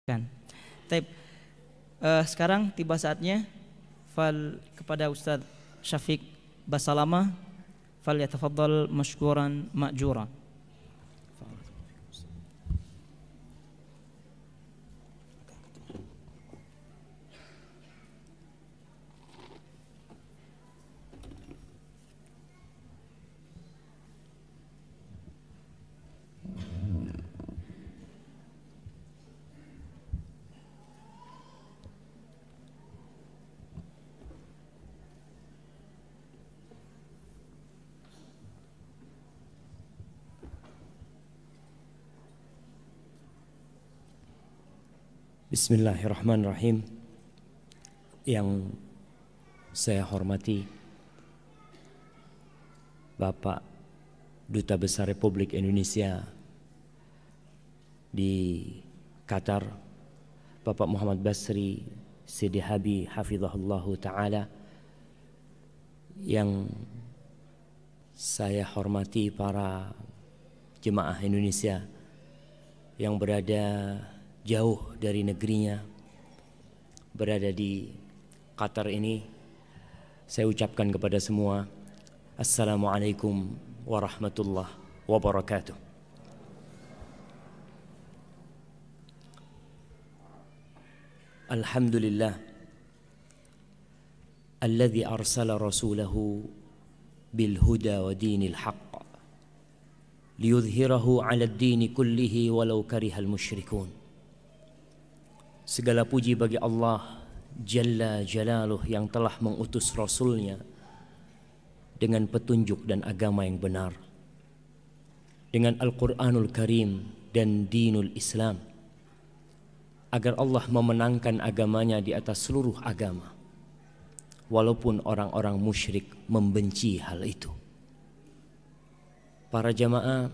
Kan. Sekarang tiba saatnya kepada Ustaz Syafiq Basalama, fal yatafaddal mashkuran ma'jura. Bismillahirrahmanirrahim. Yang saya hormati Bapak Duta Besar Republik Indonesia di Qatar, Bapak Muhammad Basri Sidihabi hafizahullahu ta'ala. Yang saya hormati para jemaah Indonesia yang berada jauh dari negerinya, berada di Qatar ini. Saya ucapkan kepada semua, Assalamualaikum warahmatullahi wabarakatuh. Alhamdulillah alladzi arsala rasulahu bil huda wa dinil haqq liyudhhirahu 'ala ad-dini kullihi walau karihal musyrikun. Segala puji bagi Allah Jalla Jalaluh yang telah mengutus Rasulnya dengan petunjuk dan agama yang benar, dengan Al-Quranul Karim dan dinul Islam, agar Allah memenangkan agamanya di atas seluruh agama, walaupun orang-orang musyrik membenci hal itu. Para jamaah,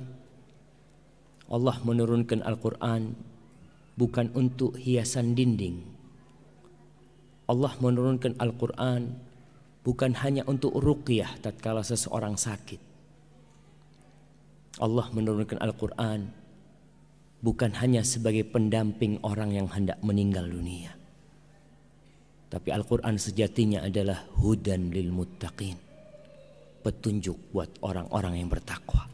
Allah menurunkan Al-Quran bukan untuk hiasan dinding. Allah menurunkan Al-Quran bukan hanya untuk ruqyah tatkala seseorang sakit. Allah menurunkan Al-Quran bukan hanya sebagai pendamping orang yang hendak meninggal dunia. Tapi Al-Quran sejatinya adalah hudan lil muttaqin, petunjuk buat orang-orang yang bertakwa.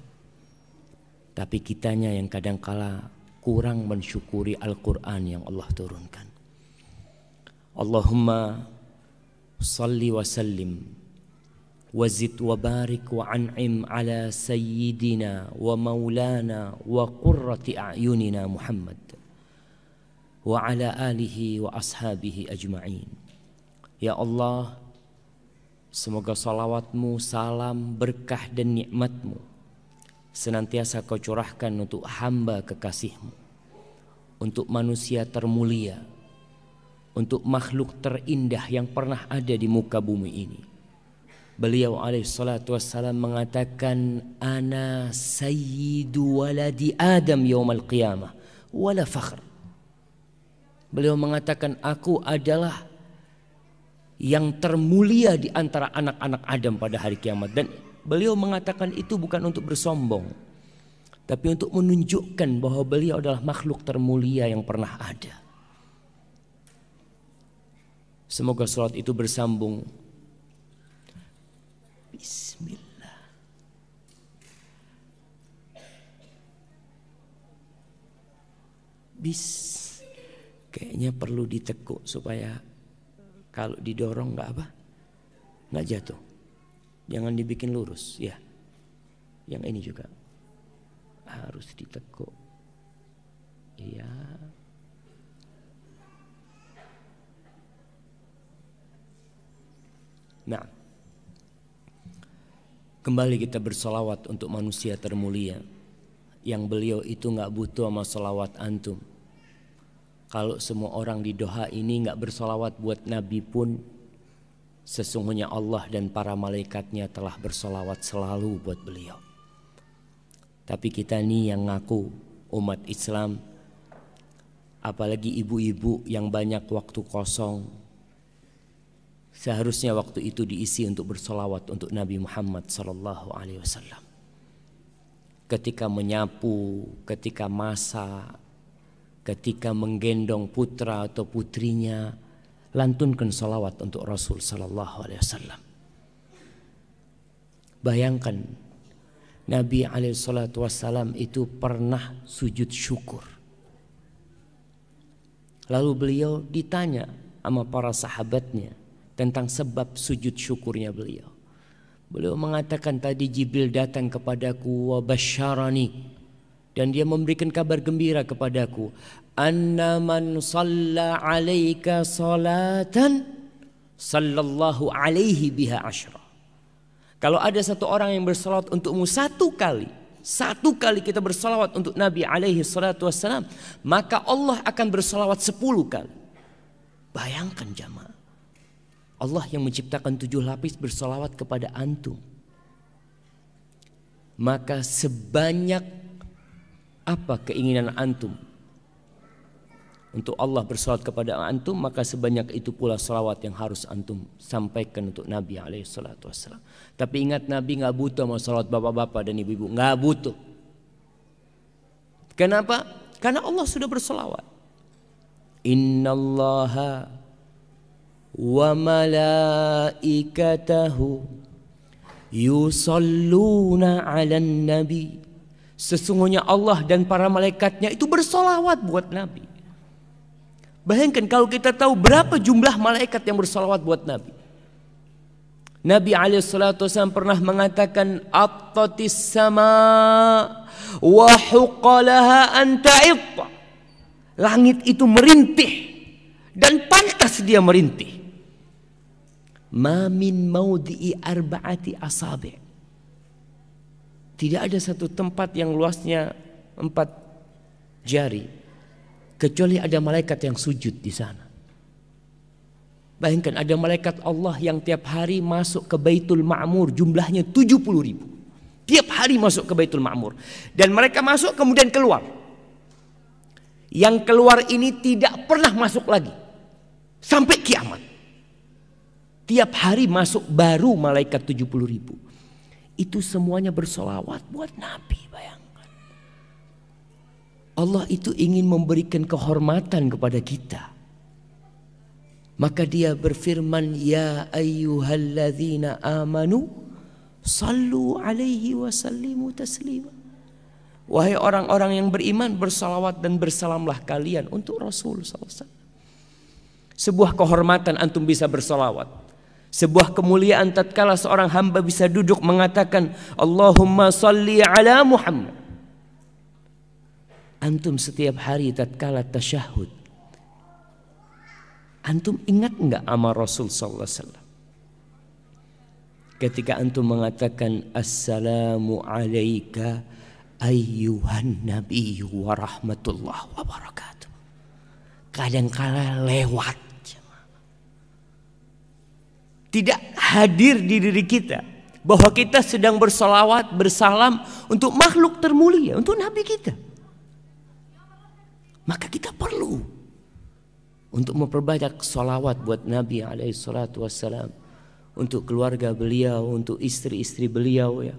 Tapi kitanya yang kadangkala kurang mensyukuri Al-Quran yang Allah turunkan. Allahumma salli wa sallim wa zid wa barik wa an'im ala sayyidina wa maulana wa qurrati a'yunina Muhammad wa ala alihi wa ashabihi ajma'in. Ya Allah, semoga salawatmu, salam, berkah dan nikmatmu senantiasa kau curahkan untuk hamba kekasihmu, untuk manusia termulia, untuk makhluk terindah yang pernah ada di muka bumi ini. Beliau alaihi salatu wassalam mengatakan, ana sayyidu waladi Adam yaumal qiyamah wala fakhr. Beliau mengatakan, aku adalah yang termulia di antara anak-anak Adam pada hari kiamat. Dan beliau mengatakan itu bukan untuk bersombong, tapi untuk menunjukkan bahwa beliau adalah makhluk termulia yang pernah ada. Semoga salat itu bersambung. Bismillah. Kayaknya perlu ditekuk supaya kalau didorong nggak jatuh. Jangan dibikin lurus, ya. Yang ini juga harus ditekuk. Iya. Nah, kembali kita bersolawat untuk manusia termulia, yang beliau itu nggak butuh sama solawat antum. Kalau semua orang di Doha ini nggak bersolawat buat Nabi pun, sesungguhnya Allah dan para malaikatnya telah bersolawat selalu buat beliau. Tapi kita nih yang ngaku umat Islam, apalagi ibu-ibu yang banyak waktu kosong, seharusnya waktu itu diisi untuk bersolawat untuk Nabi Muhammad SAW. Ketika menyapu, ketika masak, ketika menggendong putra atau putrinya, lantunkan salawat untuk Rasul sallallahu alaihi wasallam. Bayangkan Nabi alaihi salatu wasallam itu pernah sujud syukur. Lalu beliau ditanya sama para sahabatnya tentang sebab sujud syukurnya beliau. Beliau mengatakan, tadi Jibril datang kepadaku wa basyarani, dan dia memberikan kabar gembira kepadaku, anna man shalla alaika salatan sallallahu alaihi biha asyra. Kalau ada satu orang yang bersalawat untukmu satu kali kita bersalawat untuk Nabi alaihi salatu wassalam, maka Allah akan bersalawat 10 kali. Bayangkan jamaah, Allah yang menciptakan 7 lapis bersalawat kepada antum. Maka sebanyak apa keinginan antum untuk Allah bersalawat kepada antum, maka sebanyak itu pula salawat yang harus antum sampaikan untuk Nabi alaihi salatu wassalam. Tapi ingat, Nabi gak butuh mau salawat bapak-bapak dan ibu-ibu, gak butuh. Kenapa? Karena Allah sudah bersalawat. Innallaha wa malaikatahu yusalluna 'alan nabi. Sesungguhnya Allah dan para malaikatnya itu bersalawat buat Nabi. Bayangkan kalau kita tahu berapa jumlah malaikat yang bersalawat buat Nabi. Nabi alaihissalam pernah mengatakan, attatis sama wa huqalaha an ta'itta. Langit itu merintih dan pantas dia merintih. Ma min maudhi'i arba'ati asabi'. Tidak ada satu tempat yang luasnya 4 jari kecuali ada malaikat yang sujud di sana. Bayangkan ada malaikat Allah yang tiap hari masuk ke Baitul Ma'mur, jumlahnya 70.000. Tiap hari masuk ke Baitul Ma'mur. Dan mereka masuk kemudian keluar. Yang keluar ini tidak pernah masuk lagi sampai kiamat. Tiap hari masuk baru malaikat 70.000. Itu semuanya bersolawat buat Nabi. Bayangkan, Allah itu ingin memberikan kehormatan kepada kita. Maka dia berfirman, ya ayyuhalladzina amanu sallu alaihi wa sallimu taslima. Wahai orang-orang yang beriman, bersalawat dan bersalamlah kalian untuk Rasul SAW. Sebuah kehormatan antum bisa bersalawat. Sebuah kemuliaan tatkala seorang hamba bisa duduk mengatakan Allahumma salli ala Muhammad. Antum setiap hari tatkala tasyahud, antum ingat enggak sama Rasul sallallahu alaihi wasallam? Ketika antum mengatakan assalamu alayka ayyuhan nabiyyu wa rahmatullah wa barakatuh, kadangkala lewat, tidak hadir di diri kita bahwa kita sedang bersalawat, bersalam untuk makhluk termulia, untuk Nabi kita. Maka kita perlu untuk memperbanyak salawat buat Nabi alaihi salatu wassalam, untuk keluarga beliau, untuk istri-istri beliau ya.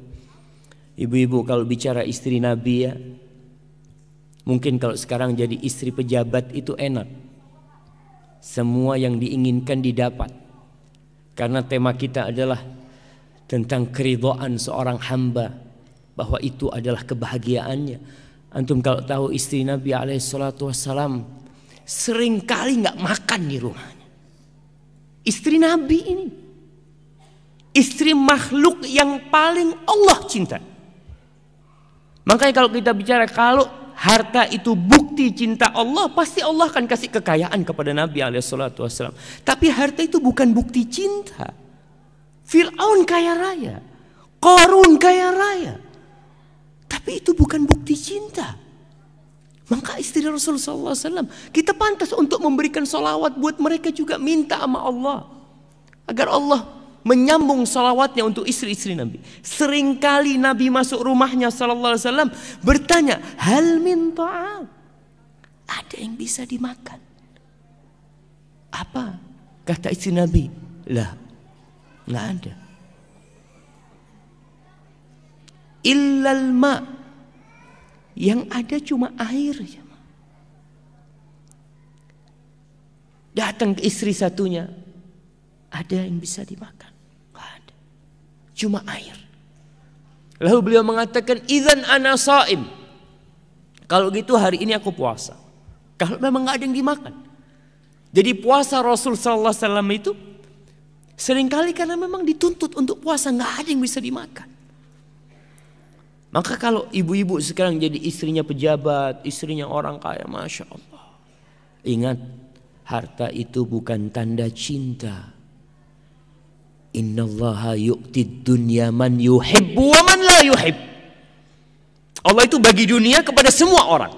Ibu-ibu kalau bicara istri Nabi ya, mungkin kalau sekarang jadi istri pejabat itu enak. Semua yang diinginkan didapat. Karena tema kita adalah tentang keridhaan seorang hamba, bahwa itu adalah kebahagiaannya. Antum kalau tahu istri Nabi alaihi salatu wassalam sering kali gak makan di rumahnya. Istri Nabi ini, istri makhluk yang paling Allah cinta. Makanya kalau kita bicara kalau harta itu bukti cinta Allah, pasti Allah akan kasih kekayaan kepada Nabi alaihissalatu wassalam. Tapi harta itu bukan bukti cinta. Fir'aun kaya raya, Qarun kaya raya, tapi itu bukan bukti cinta. Maka istri Rasulullah sallallahu alaihi wasallam, kita pantas untuk memberikan salawat buat mereka juga, minta sama Allah agar Allah menyambung salawatnya untuk istri-istri Nabi. Seringkali Nabi masuk rumahnya sallallahu alaihi wasallam bertanya, hal min ta'am, ada yang bisa dimakan? Apa kata istri Nabi? Lah, nggak ada. Illal ma, yang ada cuma air. Datang ke istri satunya, ada yang bisa dimakan? Nggak ada, cuma air. Lalu beliau mengatakan, idzan ana shaim. Kalau gitu hari ini aku puasa. Kalau memang nggak ada yang dimakan. Jadi puasa Rasul sallallahu alaihi wasallam itu seringkali karena memang dituntut untuk puasa, nggak ada yang bisa dimakan. Maka kalau ibu-ibu sekarang jadi istrinya pejabat, istrinya orang kaya, Masya Allah, ingat, harta itu bukan tanda cinta. Innallaha yu'tid dunya man yuhibbu wa man la yuhib. Allah itu bagi dunia kepada semua orang.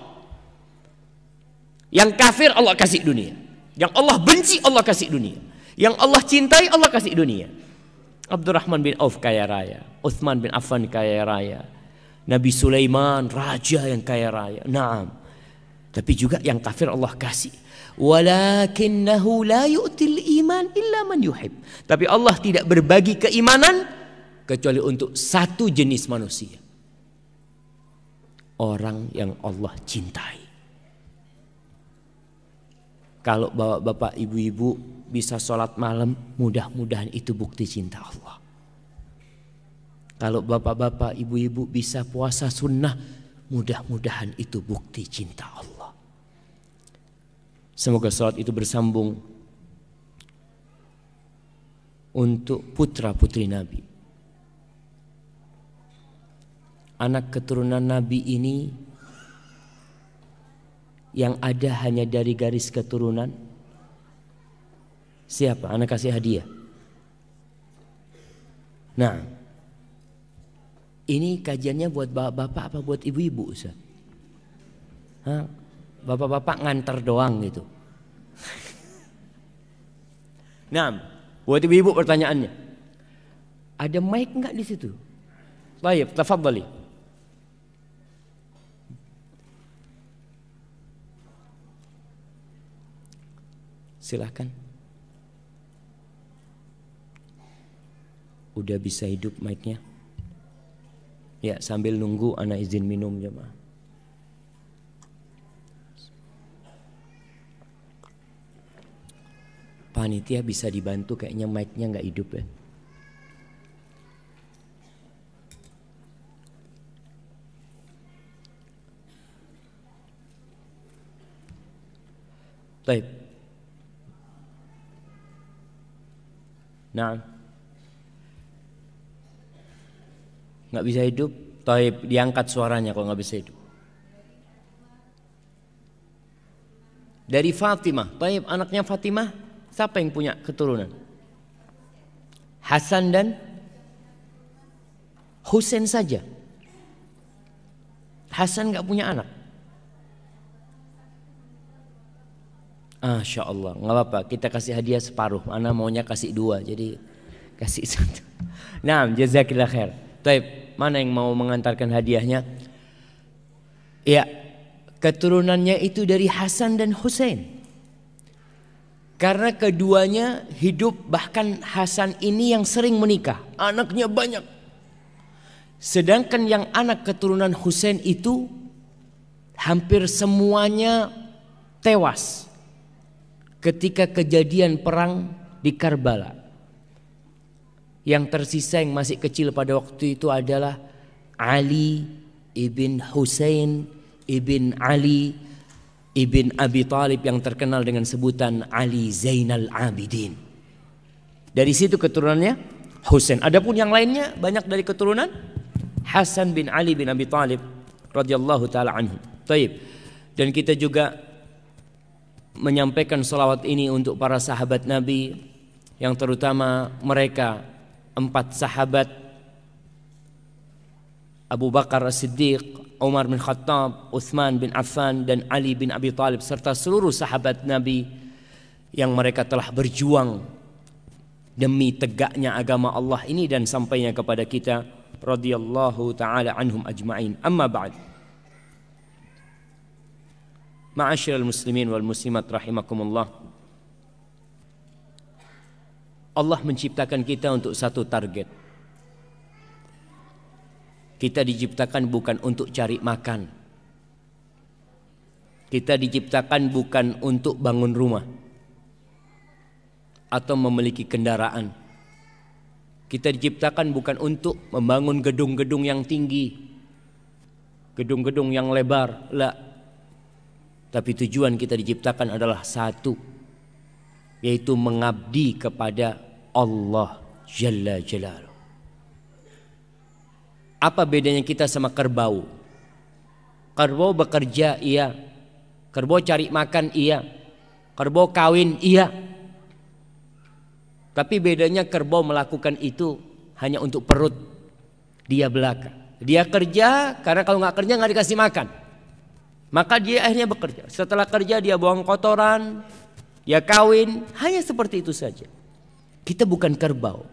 Yang kafir Allah kasih dunia, yang Allah benci Allah kasih dunia, yang Allah cintai Allah kasih dunia. Abdurrahman bin Auf kaya raya, Utsman bin Affan kaya raya, Nabi Sulaiman raja yang kaya raya. Naam. Tapi juga yang kafir Allah kasih. Walakinnahu la yu'til iman illa man yuhib. Tapi Allah tidak berbagi keimanan kecuali untuk satu jenis manusia, orang yang Allah cintai. Kalau bapak-bapak, ibu-ibu bisa sholat malam, mudah-mudahan itu bukti cinta Allah. Kalau bapak-bapak, ibu-ibu bisa puasa sunnah, mudah-mudahan itu bukti cinta Allah. Semoga salat itu bersambung untuk putra-putri Nabi. Anak keturunan Nabi ini yang ada hanya dari garis keturunan. Siapa? Anak kasih hadiah. Nah, ini kajiannya buat bapak-bapak apa buat ibu-ibu, Ustaz? Hah? Bapak-bapak nganter doang gitu. Nah, buat ibu-ibu pertanyaannya, ada mic nggak di situ? Baik, tafadhali. Silahkan. Udah bisa hidup mic-nya? Ya, sambil nunggu ana izin minum jemaah. Panitia bisa dibantu, kayaknya mic-nya nggak hidup ya. Baik. Nah, nggak bisa hidup. Baik, diangkat suaranya kalau nggak bisa hidup. Dari Fatimah. Baik, anaknya Fatimah. Siapa yang punya keturunan? Hasan dan Husain saja. Hasan gak punya anak. Masya Allah, gak apa-apa, kita kasih hadiah separuh. Ana maunya kasih 2, jadi kasih 1. Nah, jazakillah khair. Baik, mana yang mau mengantarkan hadiahnya? Ya, keturunannya itu dari Hasan dan Husain. Karena keduanya hidup, bahkan Hasan ini yang sering menikah, anaknya banyak. Sedangkan yang anak keturunan Husain itu hampir semuanya tewas ketika kejadian perang di Karbala. Yang tersisa yang masih kecil pada waktu itu adalah Ali ibn Husain ibn Ali ibn Abi Thalib yang terkenal dengan sebutan Ali Zainal Abidin. Dari situ keturunannya Husain. Adapun yang lainnya banyak dari keturunan Hasan bin Ali bin Abi Thalib radhiyallahu taala anhu. Taib. Dan kita juga menyampaikan salawat ini untuk para sahabat Nabi, yang terutama mereka 4 sahabat, Abu Bakar As-Siddiq, Umar bin Khattab, Utsman bin Affan, dan Ali bin Abi Thalib, serta seluruh sahabat Nabi yang mereka telah berjuang demi tegaknya agama Allah ini dan sampainya kepada kita, radhiyallahu taala anhum ajma'in. Amma ba'd. Ma'asyiral muslimin wal muslimat rahimakumullah. Allah menciptakan kita untuk satu target. Kita diciptakan bukan untuk cari makan. Kita diciptakan bukan untuk bangun rumah. atau memiliki kendaraan. Kita diciptakan bukan untuk membangun gedung-gedung yang tinggi, gedung-gedung yang lebar, la. Tapi tujuan kita diciptakan adalah satu, yaitu mengabdi kepada Allah Jalla Jalaluh. Apa bedanya kita sama kerbau? Kerbau bekerja, iya. Kerbau cari makan, iya. Kerbau kawin, iya. Tapi bedanya kerbau melakukan itu hanya untuk perut dia belaka. Dia kerja karena kalau nggak kerja nggak dikasih makan. Maka dia akhirnya bekerja. Setelah kerja dia buang kotoran, dia kawin, hanya seperti itu saja. Kita bukan kerbau.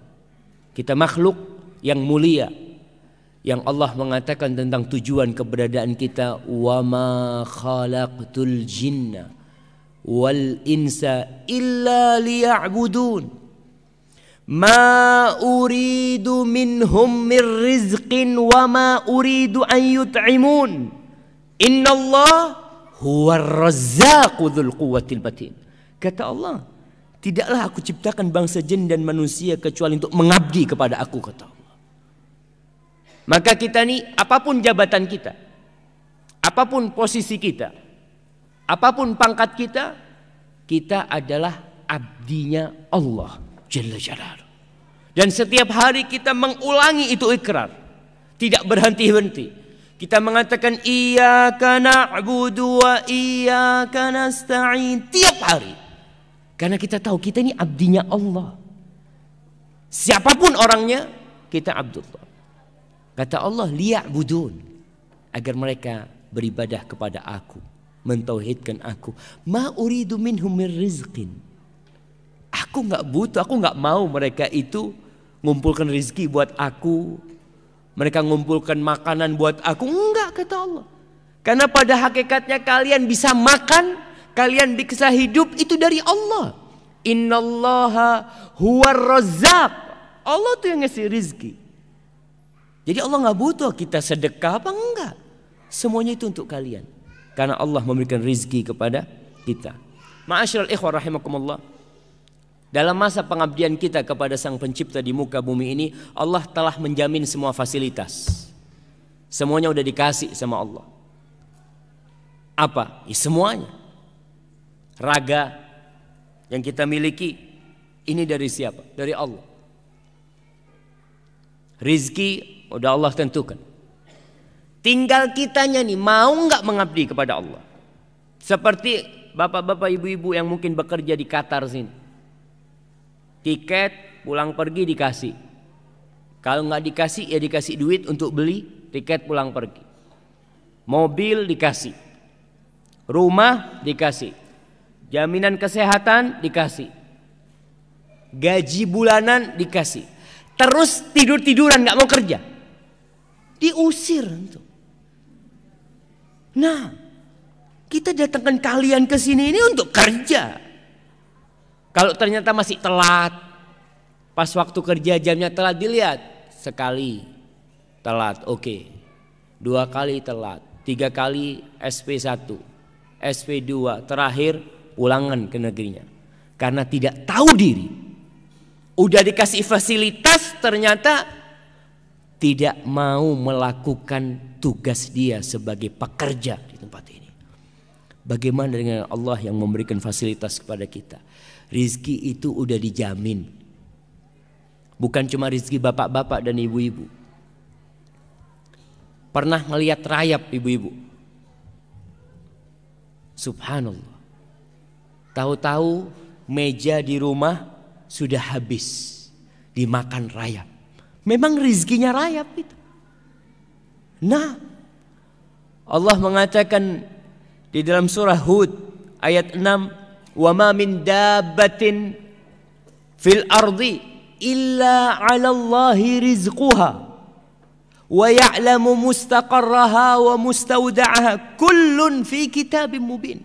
Kita makhluk yang mulia. Yang Allah mengatakan tentang tujuan keberadaan kita, wa ma khalaqtul jinna wal insa illa liya'budun. Ma uridu minhum min rizqin wa ma uridu an yut'imun. Innallah huwar razzaqu dzul quwwatil matin. Kata Allah, tidaklah aku ciptakan bangsa jin dan manusia kecuali untuk mengabdi kepada aku, kata Allah. Maka kita nih, apapun jabatan kita, apapun posisi kita, apapun pangkat kita, kita adalah abdinya Allah Jalla Jalaluh. Dan setiap hari kita mengulangi itu ikrar, tidak berhenti-henti. Kita mengatakan iyyaka na'budu wa iyyaka nasta'in tiap hari. Karena kita tahu kita ini abdinya Allah. Siapapun orangnya, kita abdullah. Kata Allah, liya'budun, agar mereka beribadah kepada aku, mentauhidkan aku. Ma uridu minhum min rizqin. Aku nggak butuh, aku nggak mau mereka itu ngumpulkan rezeki buat aku. Mereka ngumpulkan makanan buat aku. Enggak, kata Allah. Karena pada hakikatnya kalian bisa makan, kalian bisa hidup itu dari Allah. Innallaha huwar razzaq. Allah tuh yang ngasih rezeki. Jadi Allah nggak butuh kita sedekah apa enggak. Semuanya itu untuk kalian. Karena Allah memberikan rezeki kepada kita. Ma'asyiral ikhwah rahimakumullah. Dalam masa pengabdian kita kepada Sang Pencipta di muka bumi ini, Allah telah menjamin semua fasilitas. Semuanya udah dikasih sama Allah. Apa? Ya, semuanya. Raga yang kita miliki ini dari siapa? Dari Allah. Rizki udah Allah tentukan. Tinggal kitanya nih mau nggak mengabdi kepada Allah. Seperti bapak-bapak ibu-ibu yang mungkin bekerja di Qatar sini. Tiket pulang pergi dikasih. Kalau nggak dikasih ya dikasih duit untuk beli tiket pulang pergi. Mobil dikasih. Rumah dikasih. Jaminan kesehatan dikasih. Gaji bulanan dikasih. Terus tidur-tiduran nggak mau kerja. Diusir itu. Nah, kita datangkan kalian ke sini ini untuk kerja. Kalau ternyata masih telat, pas waktu kerja jamnya telat, dilihat sekali telat, oke. 2 kali telat, 3 kali SP1, SP2, terakhir pulangan ke negerinya. Karena tidak tahu diri. Udah dikasih fasilitas, ternyata tidak mau melakukan tugas dia sebagai pekerja di tempat ini. Bagaimana dengan Allah yang memberikan fasilitas kepada kita? Rizki itu udah dijamin. Bukan cuma rizki bapak-bapak dan ibu-ibu. Pernah ngelihat rayap ibu-ibu? Subhanallah. Tahu-tahu meja di rumah sudah habis dimakan rayap. Memang rizkinya rayap itu. Nah, Allah mengatakan di dalam surah Hud ayat 6, wa ma min dabbatin fil ardi illa 'ala Allahi rizquha wa ya'lamu mustaqarraha wa mustawda'aha kullun fi kitabim mubin.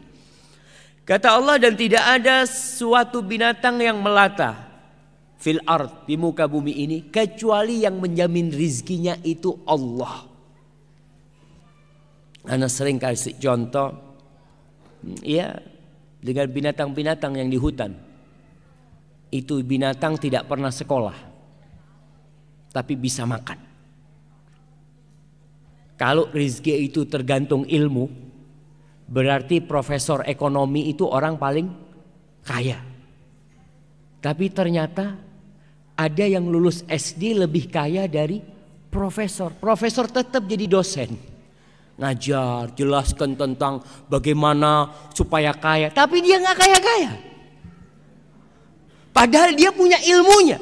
Kata Allah, dan tidak ada suatu binatang yang melata fil ard, di muka bumi ini, kecuali yang menjamin rizkinya itu Allah. Ana sering kasih contoh, ya, dengan binatang-binatang yang di hutan. itu binatang tidak pernah sekolah, tapi bisa makan. Kalau rezeki itu tergantung ilmu, berarti profesor ekonomi itu orang paling kaya. Tapi ternyata ada yang lulus SD lebih kaya dari profesor. Profesor tetap jadi dosen, ngajar, jelaskan tentang bagaimana supaya kaya. Tapi dia nggak kaya-kaya. Padahal dia punya ilmunya.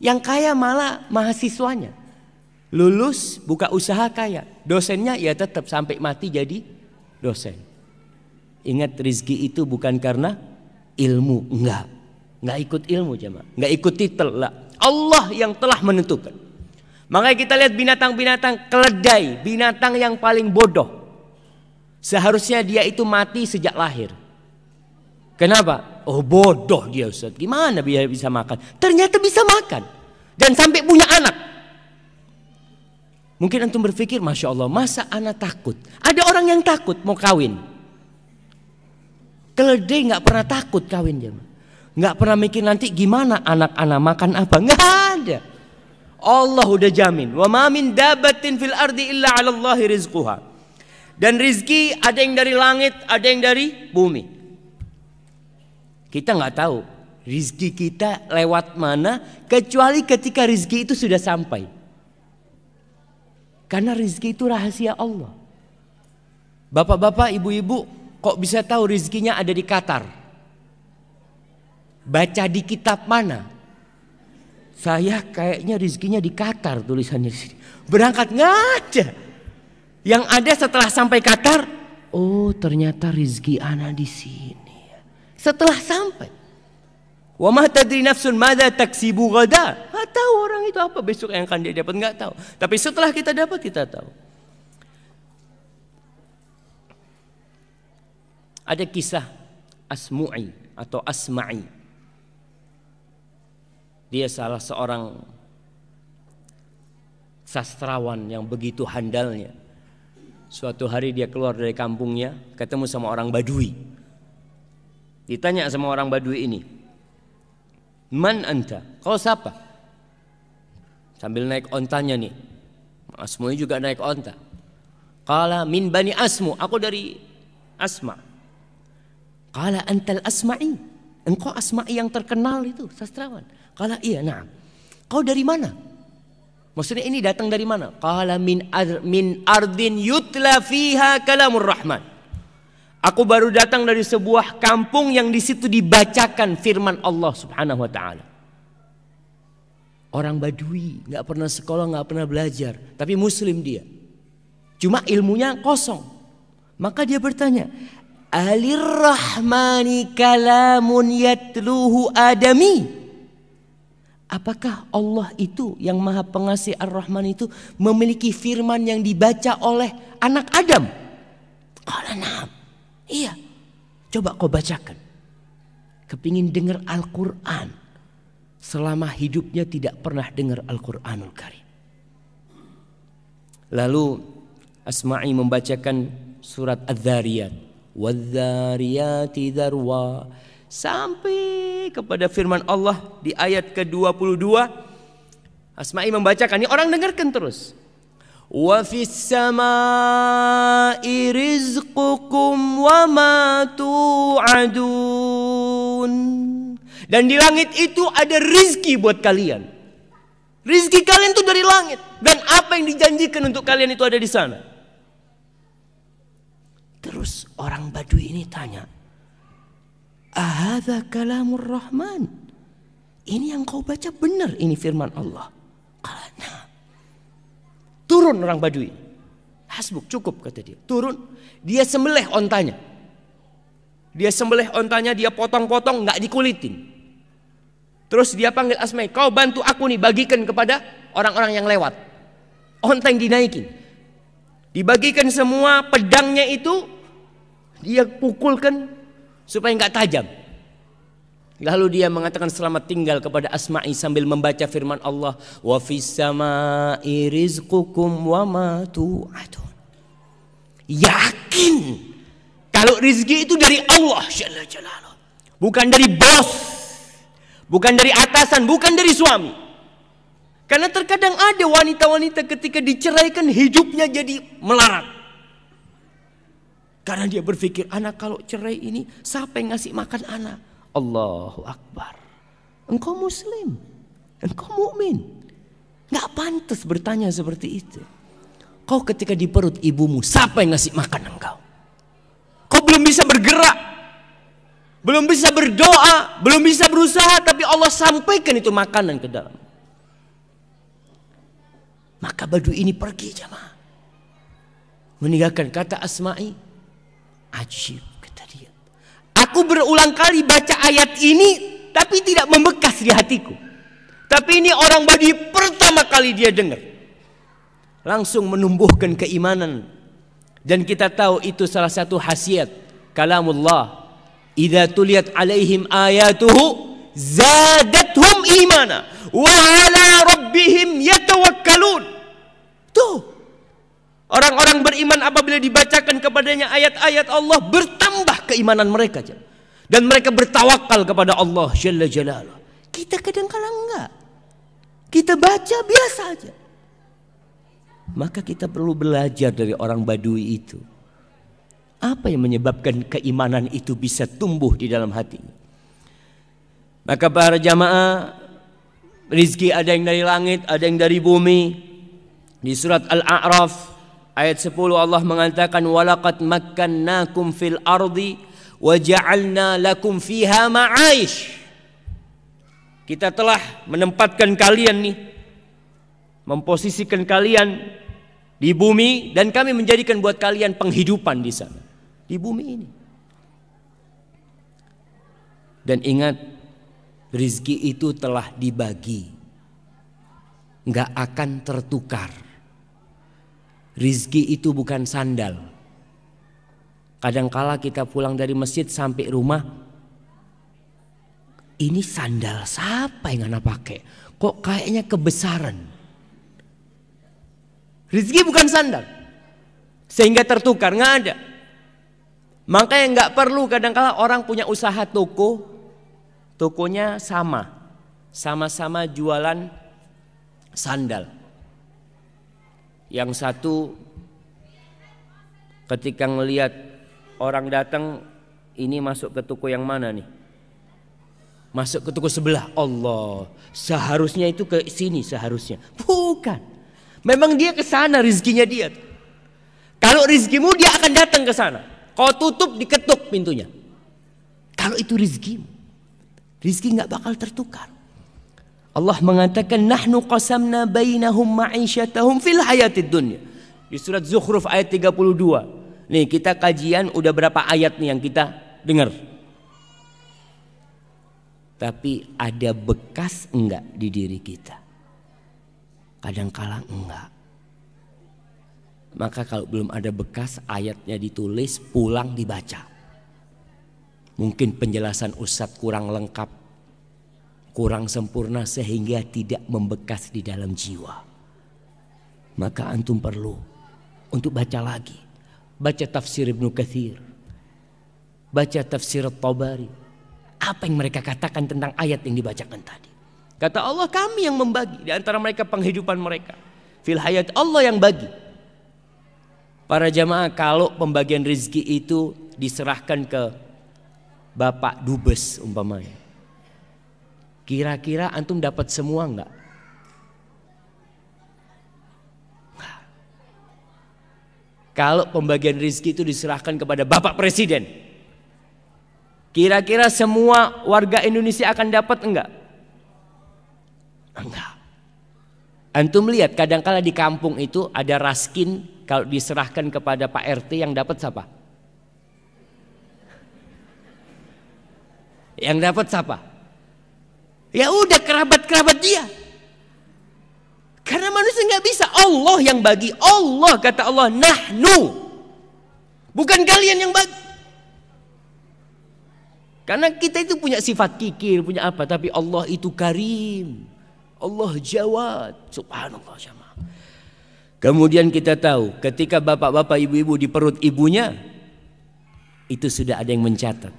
Yang kaya malah mahasiswanya. Lulus buka usaha kaya. Dosennya ya tetap sampai mati jadi dosen. Ingat, rezeki itu bukan karena ilmu. Enggak ikut ilmu jemaah. Enggak ikut titel lah. Allah yang telah menentukan. Makanya kita lihat binatang-binatang keledai, binatang yang paling bodoh. Seharusnya dia itu mati sejak lahir. Kenapa? Oh bodoh dia Ustaz. Gimana dia bisa makan? Ternyata bisa makan. Dan sampai punya anak. Mungkin antum berpikir, Masya Allah, masa anak takut? Ada orang yang takut mau kawin. Keledai gak pernah takut kawin jemaah. Gak pernah mikir nanti gimana anak-anak makan apa. Gak ada. Allah udah jamin. Wa ma min dabatin fil ardi illa 'ala Allahi rizquha. Dan rizki ada yang dari langit, ada yang dari bumi. Kita nggak tahu rizki kita lewat mana, kecuali ketika rizki itu sudah sampai. Karena rizki itu rahasia Allah. Bapak-bapak, ibu-ibu, kok bisa tahu rizkinya ada di Qatar? Baca di kitab mana? Saya kayaknya rizkinya di Qatar, tulisannya di sini. Berangkat nggak ada. Yang ada setelah sampai Qatar, oh ternyata rizki ana di sini. Setelah sampai, wa ma tadri nafsun madza taksibu ghada. Nggak tahu orang itu apa besok yang akan dia dapat, nggak tahu. Tapi setelah kita dapat, kita tahu. Ada kisah Asmu'i atau Asma'i. Dia salah seorang sastrawan yang begitu handalnya. Suatu hari dia keluar dari kampungnya, ketemu sama orang Badui. Ditanya sama orang Badui ini, "Man anta?" Kau siapa? Sambil naik ontanya nih. Asmu'i juga naik onta. Qala min bani Asmu, aku dari Asma. Qala antal Asma'i, engkau Asma'i yang terkenal itu, sastrawan. Qala iya, na'am. Kau dari mana? Maksudnya ini datang dari mana? Qala min ardin yutla fiha kalamur rahman. Aku baru datang dari sebuah kampung yang di situ dibacakan firman Allah Subhanahu wa taala. Orang Badui, nggak pernah sekolah, nggak pernah belajar, tapi muslim dia. Cuma ilmunya kosong. Maka dia bertanya, "Alir rahmani kalamun yatluhu adami?" Apakah Allah itu yang Maha Pengasih Ar-Rahman itu memiliki firman yang dibaca oleh anak Adam? Qala na'am. Iya. Coba kau bacakan. Kepingin dengar Al-Quran. Selama hidupnya tidak pernah dengar Al-Quranul Karim. Lalu Asma'i membacakan surat Adz-Dzariyat. Wadz-Dzariyati dzarwa. Sampai kepada firman Allah di ayat ke-22. Asma'i membacakan. Ini orang dengarkan terus. Wa fis samai rizqukum wa ma tu'adun. Dan di langit itu ada rizki buat kalian. Rizki kalian itu dari langit. Dan apa yang dijanjikan untuk kalian itu ada di sana. Terus orang Badui ini tanya, ahadza kalamur rahman? Ini yang kau baca benar, ini firman Allah. Karena turun orang Badui. Hasbuk, cukup kata dia. Turun, dia sembelih ontanya. Dia sembelih ontanya, dia potong-potong, nggak dikulitin. Terus dia panggil Asma'i, kau bantu aku nih, bagikan kepada orang-orang yang lewat. Onta yang dinaikin. Dibagikan semua, pedangnya itu dia pukulkan supaya nggak tajam. Lalu dia mengatakan selamat tinggal kepada Asma'i sambil membaca firman Allah, wa fis samai rizqukum wa ma tu'adun. Yakin kalau rizki itu dari Allah Jalla Jalaluh, bukan dari bos, Bukan dari atasan, bukan dari suami. Karena terkadang ada wanita-wanita ketika diceraikan hidupnya jadi melarat. Karena dia berpikir, anak kalau cerai ini siapa yang ngasih makan anak? Allahu Akbar. Engkau muslim, engkau mukmin. Gak pantas bertanya seperti itu. Kau ketika di perut ibumu, siapa yang ngasih makan engkau? Kau belum bisa bergerak, belum bisa berdoa, belum bisa berusaha, tapi Allah sampaikan itu makanan ke dalam. Maka Badui ini pergi jamaah, meninggalkan kata Asma'i. Ajib, kata dia. Aku berulang kali baca ayat ini, tapi tidak membekas di hatiku. Tapi ini orang Badui pertama kali dia dengar, langsung menumbuhkan keimanan. Dan kita tahu itu salah satu khasiat kalamullah. Idza tuliyat alaihim ayatuhu zadatuhum imana wa ala rabbihim yatawakkalun. Tuh, orang-orang beriman apabila dibacakan kepadanya ayat-ayat Allah, bertambah keimanan mereka. Dan mereka bertawakal kepada Allah Jalla Jalaluh. Kita kadang-kadang enggak. Kita baca biasa aja. Maka kita perlu belajar dari orang Badui itu. Apa yang menyebabkan keimanan itu bisa tumbuh di dalam hatinya? Maka para jamaah, rizki ada yang dari langit, ada yang dari bumi. Di surat Al-A'raf ayat 10 Allah mengatakan, walaqad makkannakum fil ardi wa ja'alna lakum fiha ma'aish. Kita telah menempatkan kalian nih, memposisikan kalian di bumi, dan kami menjadikan buat kalian penghidupan di sana, di bumi ini. Dan ingat, rizki itu telah dibagi, nggak akan tertukar. Rizki itu bukan sandal. Kadangkala kita pulang dari masjid sampai rumah, ini sandal siapa yang anak pakai? Kok kayaknya kebesaran? Rizki bukan sandal, sehingga tertukar, nggak ada. Makanya nggak perlu kadangkala orang punya usaha toko, tokonya sama-sama jualan sandal. Yang satu ketika ngelihat orang datang, ini masuk ke toko yang mana nih? Masuk ke toko sebelah. Allah, seharusnya itu ke sini seharusnya. Bukan. Memang dia ke sana rizkinya dia. Kalau rizkimu dia akan datang ke sana. Kau tutup, diketuk pintunya. Kalau itu rizkimu, rizki nggak bakal tertukar. Allah mengatakan, nahnu qasamna bainahum ma'isyatahum fil hayatid dunya. Di surat Zukhruf ayat 32. Nih kita kajian udah berapa ayat nih yang kita dengar. Tapi ada bekas enggak di diri kita? Kadang-kala enggak. Maka kalau belum ada bekas, ayatnya ditulis, pulang dibaca. Mungkin penjelasan Ustadz kurang lengkap, kurang sempurna, sehingga tidak membekas di dalam jiwa. Maka antum perlu untuk baca lagi. Baca tafsir Ibnu Katsir, baca tafsir At-Tabari. Apa yang mereka katakan tentang ayat yang dibacakan tadi? Kata Allah, kami yang membagi di antara mereka penghidupan mereka. Fil hayat, Allah yang bagi. Para jamaah, kalau pembagian rezeki itu diserahkan ke Bapak Dubes umpamanya, kira-kira antum dapat semua enggak? Enggak. Kalau pembagian rezeki itu diserahkan kepada Bapak Presiden, kira-kira semua warga Indonesia akan dapat enggak? Enggak. Antum lihat kadang-kala di kampung itu ada raskin, kalau diserahkan kepada Pak RT yang dapat siapa? Yang dapat siapa? Ya udah kerabat-kerabat dia. Karena manusia nggak bisa, Allah yang bagi. Allah, kata Allah, nahnu, bukan kalian yang bagi. Karena kita itu punya sifat kikir, punya apa, tapi Allah itu karim, Allah jawad, subhanallah jamaah. Kemudian kita tahu ketika bapak-bapak, ibu-ibu di perut ibunya, itu sudah ada yang mencatat.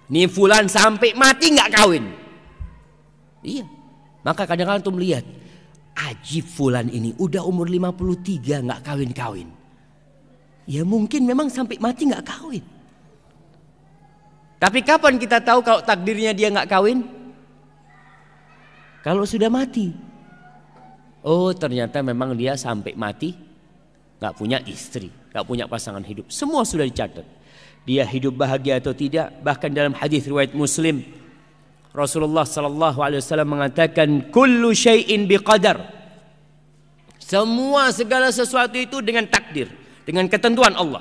Nih fulan sampai mati nggak kawin. Iya. Maka kadang-kadang tuh melihat, ajib fulan ini udah umur 53 nggak kawin-kawin. Ya mungkin memang sampai mati nggak kawin. Tapi kapan kita tahu kalau takdirnya dia nggak kawin? Kalau sudah mati. Oh ternyata memang dia sampai mati nggak punya istri, nggak punya pasangan hidup. Semua sudah dicatat. Dia hidup bahagia atau tidak. Bahkan dalam hadis riwayat Muslim, Rasulullah sallallahu alaihi wasallam mengatakan, kullu syai'in biqadar. Semua segala sesuatu itu dengan takdir, dengan ketentuan Allah.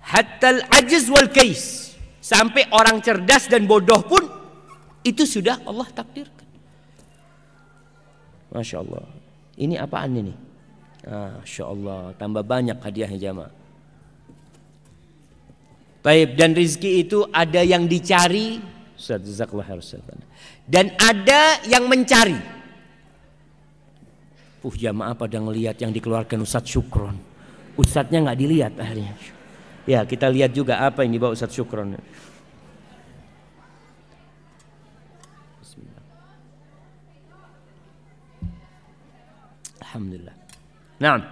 Hatta al-ajiz wal kais. Sampai orang cerdas dan bodoh pun itu sudah Allah takdirkan. Masya Allah. Ini apaan ini? Masya Allah. Tambah banyak hadiahnya jamaah. Baik, dan rizki itu ada yang dicari, dan ada yang mencari. Jamaah pada ngelihat yang dikeluarkan Ustadz Syukron. Ustadznya nggak dilihat akhirnya. Ya kita lihat juga apa yang dibawa Ustadz Syukron. Alhamdulillah. Nah,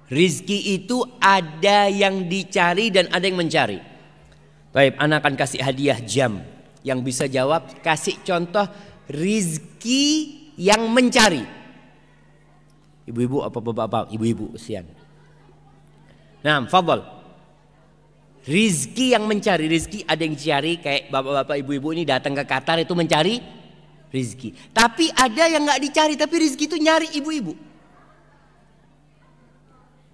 rizki itu ada yang dicari dan ada yang mencari. Baik, anak akan kasih hadiah jam. Yang bisa jawab, kasih contoh rizki yang mencari. Ibu-ibu apa bapak-bapak? Ibu-ibu kesian. Nah, fadhal. Rizki yang mencari, rizki ada yang dicari, kayak bapak-bapak ibu-ibu ini datang ke Qatar itu mencari rizki. Tapi ada yang nggak dicari, tapi rizki itu nyari ibu-ibu.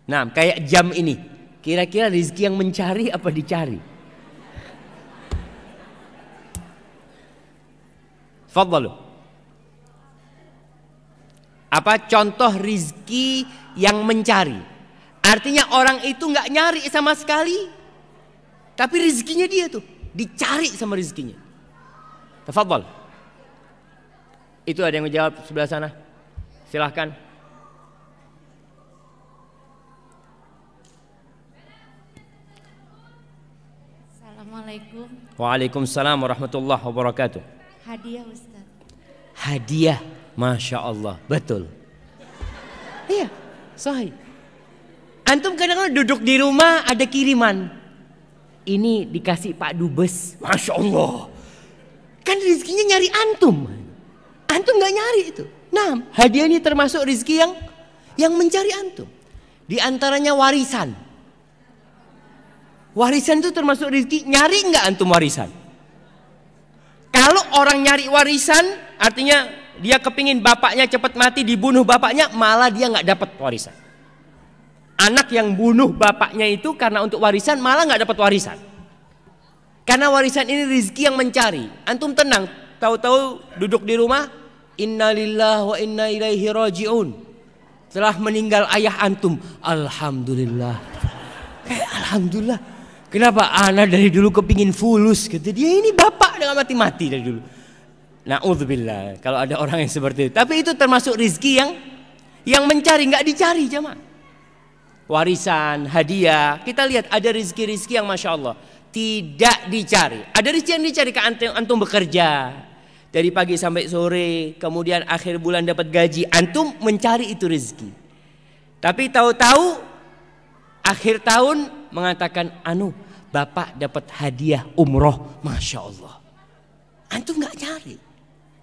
Nah, kayak jam ini, kira-kira rizki yang mencari apa dicari? Fadhalu. Apa contoh rizki yang mencari? Artinya orang itu nggak nyari sama sekali. Tapi rizkinya dia tuh dicari sama rizkinya. Tafadhal. Itu ada yang menjawab sebelah sana. Silahkan. Assalamualaikum. Waalaikumsalam warahmatullahi wabarakatuh. Hadiah Ustaz. Hadiah, Masya Allah, betul. Iya, sahih. Antum kadang-kadang duduk di rumah ada kiriman. Ini dikasih Pak Dubes, Masya Allah. Kan rizkinya nyari antum. Antum gak nyari itu. Nah, hadiah ini termasuk rizki yang mencari antum. Di antaranya warisan. Warisan itu termasuk rizki. Nyari nggak antum warisan? Kalau orang nyari warisan, artinya dia kepingin bapaknya cepat mati, dibunuh bapaknya, malah dia nggak dapat warisan. Anak yang bunuh bapaknya itu karena untuk warisan, malah nggak dapat warisan. Karena warisan ini rizki yang mencari. Antum tenang, tahu-tahu duduk di rumah, innalillahi wa inna ilaihi raji'un. Telah meninggal ayah antum, alhamdulillah. Alhamdulillah. Kenapa anak dari dulu kepingin fulus? Kata dia, ini bapak dengan mati-mati dari dulu. Na'udzubillah kalau ada orang yang seperti itu. Tapi itu termasuk rizki yang mencari, nggak dicari jemaah. Warisan, hadiah, kita lihat ada rizki-rizki yang Masya Allah tidak dicari. Ada rizki yang dicari, ke antum bekerja dari pagi sampai sore, kemudian akhir bulan dapat gaji, antum mencari itu rizki. Tapi tahu-tahu akhir tahun mengatakan, bapak dapat hadiah umroh, Masya Allah. Antum nggak nyari,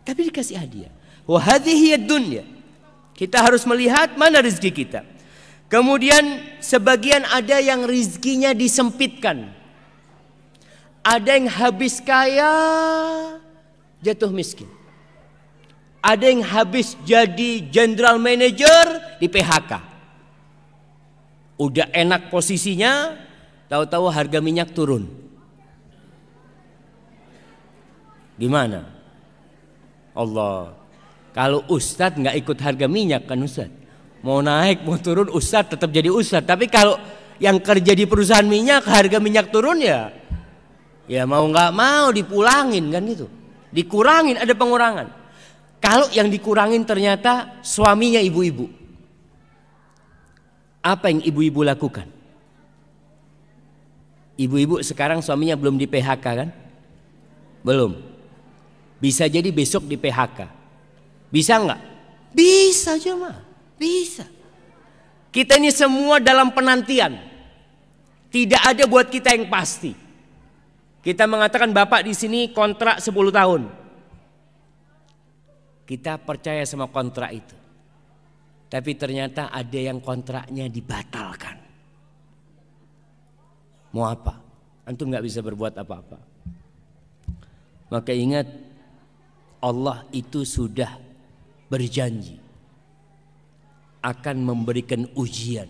tapi dikasih hadiah. Wa hadhihi ad-dunya. Kita harus melihat mana rizki kita. Kemudian sebagian ada yang rizkinya disempitkan. Ada yang habis kaya jatuh miskin. Ada yang habis jadi general manager di PHK. Udah enak posisinya, tahu-tahu harga minyak turun. Gimana? Allah. Kalau ustadz nggak ikut harga minyak kan ustadz? Mau naik, mau turun, ustadz tetap jadi ustadz. Tapi kalau yang kerja di perusahaan minyak, harga minyak turun ya mau nggak mau dipulangin kan gitu. Dikurangin, ada pengurangan. Kalau yang dikurangin ternyata suaminya ibu-ibu. Apa yang ibu-ibu lakukan? Ibu-ibu sekarang suaminya belum di PHK kan? Belum. Bisa jadi besok di PHK. Bisa nggak? Bisa jemaah. Bisa. Kita ini semua dalam penantian. Tidak ada buat kita yang pasti. Kita mengatakan Bapak di sini kontrak 10 tahun. Kita percaya sama kontrak itu. Tapi ternyata ada yang kontraknya dibatalkan. Mau apa? Antum nggak bisa berbuat apa-apa. Maka ingat, Allah itu sudah berjanji akan memberikan ujian.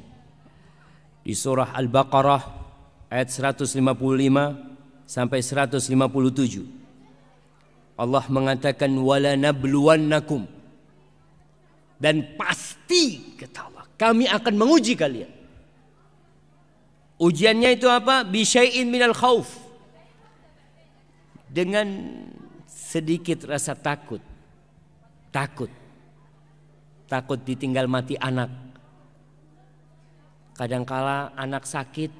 Di surah Al-Baqarah ayat 155 sampai 157. Allah mengatakan wala nabluwannakum, dan pasti kata Allah kami akan menguji kalian. Ujiannya itu apa? Bisyai'in minal khauf, dengan sedikit rasa takut. Takut ditinggal mati anak. Kadangkala anak sakit,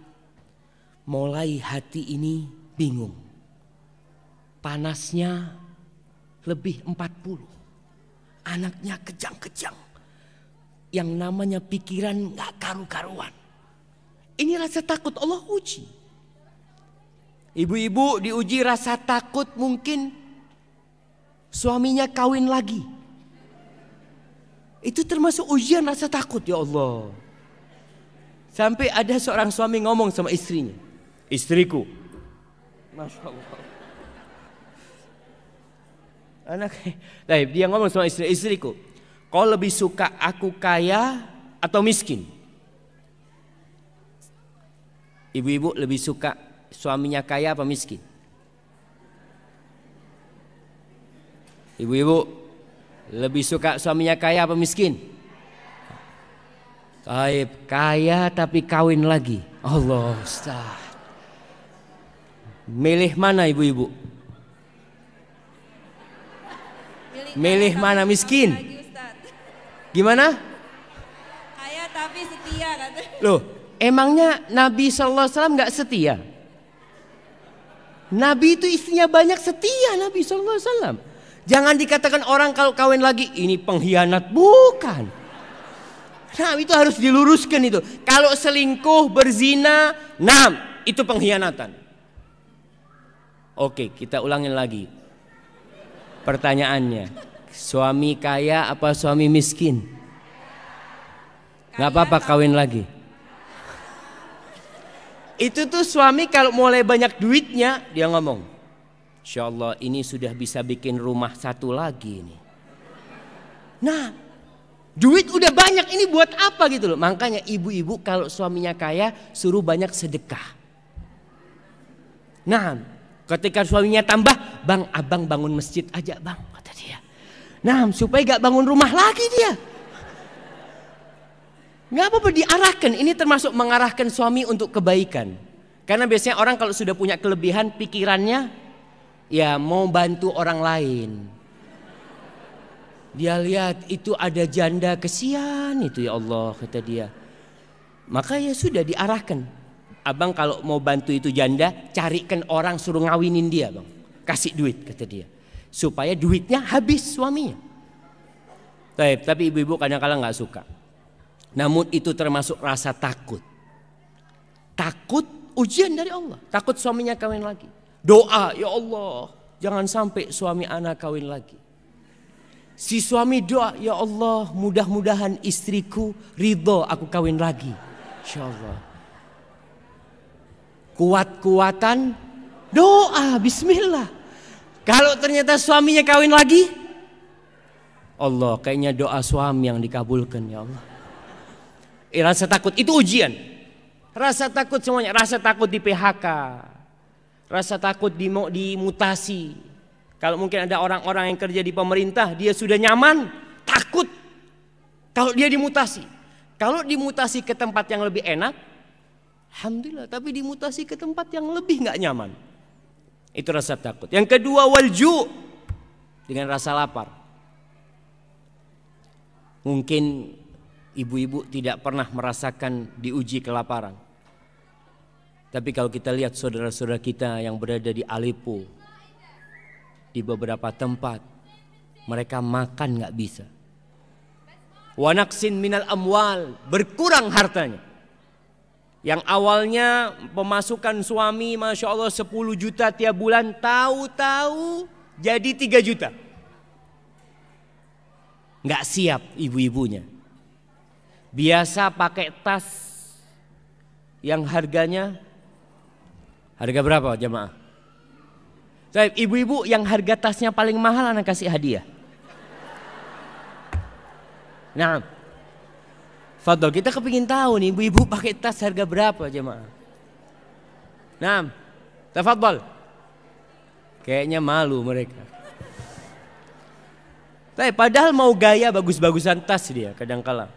mulai hati ini bingung. Panasnya lebih 40. Anaknya kejang-kejang. Yang namanya pikiran gak karu-karuan. Ini rasa takut Allah uji. Ibu-ibu diuji rasa takut, mungkin suaminya kawin lagi. Itu termasuk ujian rasa takut, ya Allah. Sampai ada seorang suami ngomong sama istrinya, istriku, Masya Allah. Dia ngomong sama istriku, kau lebih suka aku kaya atau miskin? Ibu-ibu lebih suka suaminya kaya apa miskin? Ibu-ibu lebih suka suaminya kaya apa miskin? Kaya tapi kawin lagi. Allah Ustaz. Milih mana ibu-ibu? Milih mana, miskin? Gimana? Kaya tapi setia katanya. Loh, emangnya Nabi SAW gak setia? Nabi itu istrinya banyak, setia Nabi SAW. Jangan dikatakan orang kalau kawin lagi ini pengkhianat, bukan. Nah, itu harus diluruskan itu. Kalau selingkuh, berzina, itu pengkhianatan. Oke, kita ulangin lagi. Pertanyaannya, suami kaya apa suami miskin? Gak apa-apa kawin lagi. Itu tuh suami kalau mulai banyak duitnya, dia ngomong, Insya Allah ini sudah bisa bikin rumah satu lagi nih. Nah, duit udah banyak, ini buat apa gitu loh. Makanya ibu-ibu kalau suaminya kaya, suruh banyak sedekah. Nah, ketika suaminya tambah, bang abang bangun masjid aja bang, kata dia. Nah, supaya gak bangun rumah lagi dia. Gak apa-apa, diarahkan. Ini termasuk mengarahkan suami untuk kebaikan. Karena biasanya orang kalau sudah punya kelebihan, pikirannya ya mau bantu orang lain. Dia lihat itu ada janda, kesian itu, ya Allah, kata dia. Maka ya sudah diarahkan. Abang kalau mau bantu itu janda, carikan orang suruh ngawinin dia bang. Kasih duit, kata dia. Supaya duitnya habis suaminya. Tapi ibu-ibu kadang-kadang gak suka. Namun itu termasuk rasa takut. Takut ujian dari Allah. Takut suaminya kawin lagi. Doa, ya Allah, jangan sampai suami anak kawin lagi. Si suami doa, ya Allah, mudah-mudahan istriku ridho aku kawin lagi. Insya Allah. Kuat-kuatan doa, bismillah. Kalau ternyata suaminya kawin lagi, Allah, kayaknya doa suami yang dikabulkan, ya Allah. Rasa takut itu ujian. Rasa takut semuanya. Rasa takut di PHK, rasa takut dimutasi. Kalau mungkin ada orang-orang yang kerja di pemerintah, dia sudah nyaman, takut kalau dia dimutasi. Kalau dimutasi ke tempat yang lebih enak, alhamdulillah. Tapi dimutasi ke tempat yang lebih nggak nyaman, itu rasa takut. Yang kedua, walju, dengan rasa lapar. Mungkin ibu-ibu tidak pernah merasakan diuji kelaparan. Tapi kalau kita lihat saudara-saudara kita yang berada di Aleppo, di beberapa tempat, mereka makan nggak bisa. Wa naqsin minal amwal, berkurang hartanya. Yang awalnya pemasukan suami Masya Allah 10 juta tiap bulan, tahu-tahu jadi 3 juta. Nggak siap ibu-ibunya. Biasa pakai tas yang harganya, harga berapa jemaah? Ibu-ibu yang harga tasnya paling mahal anak kasih hadiah. Nah, Fadol, kita kepingin tahu nih ibu-ibu pakai tas harga berapa jemaah? Nah, tafadhol. Kayaknya malu mereka. Tapi padahal mau gaya bagus-bagusan tas dia kadang-kala.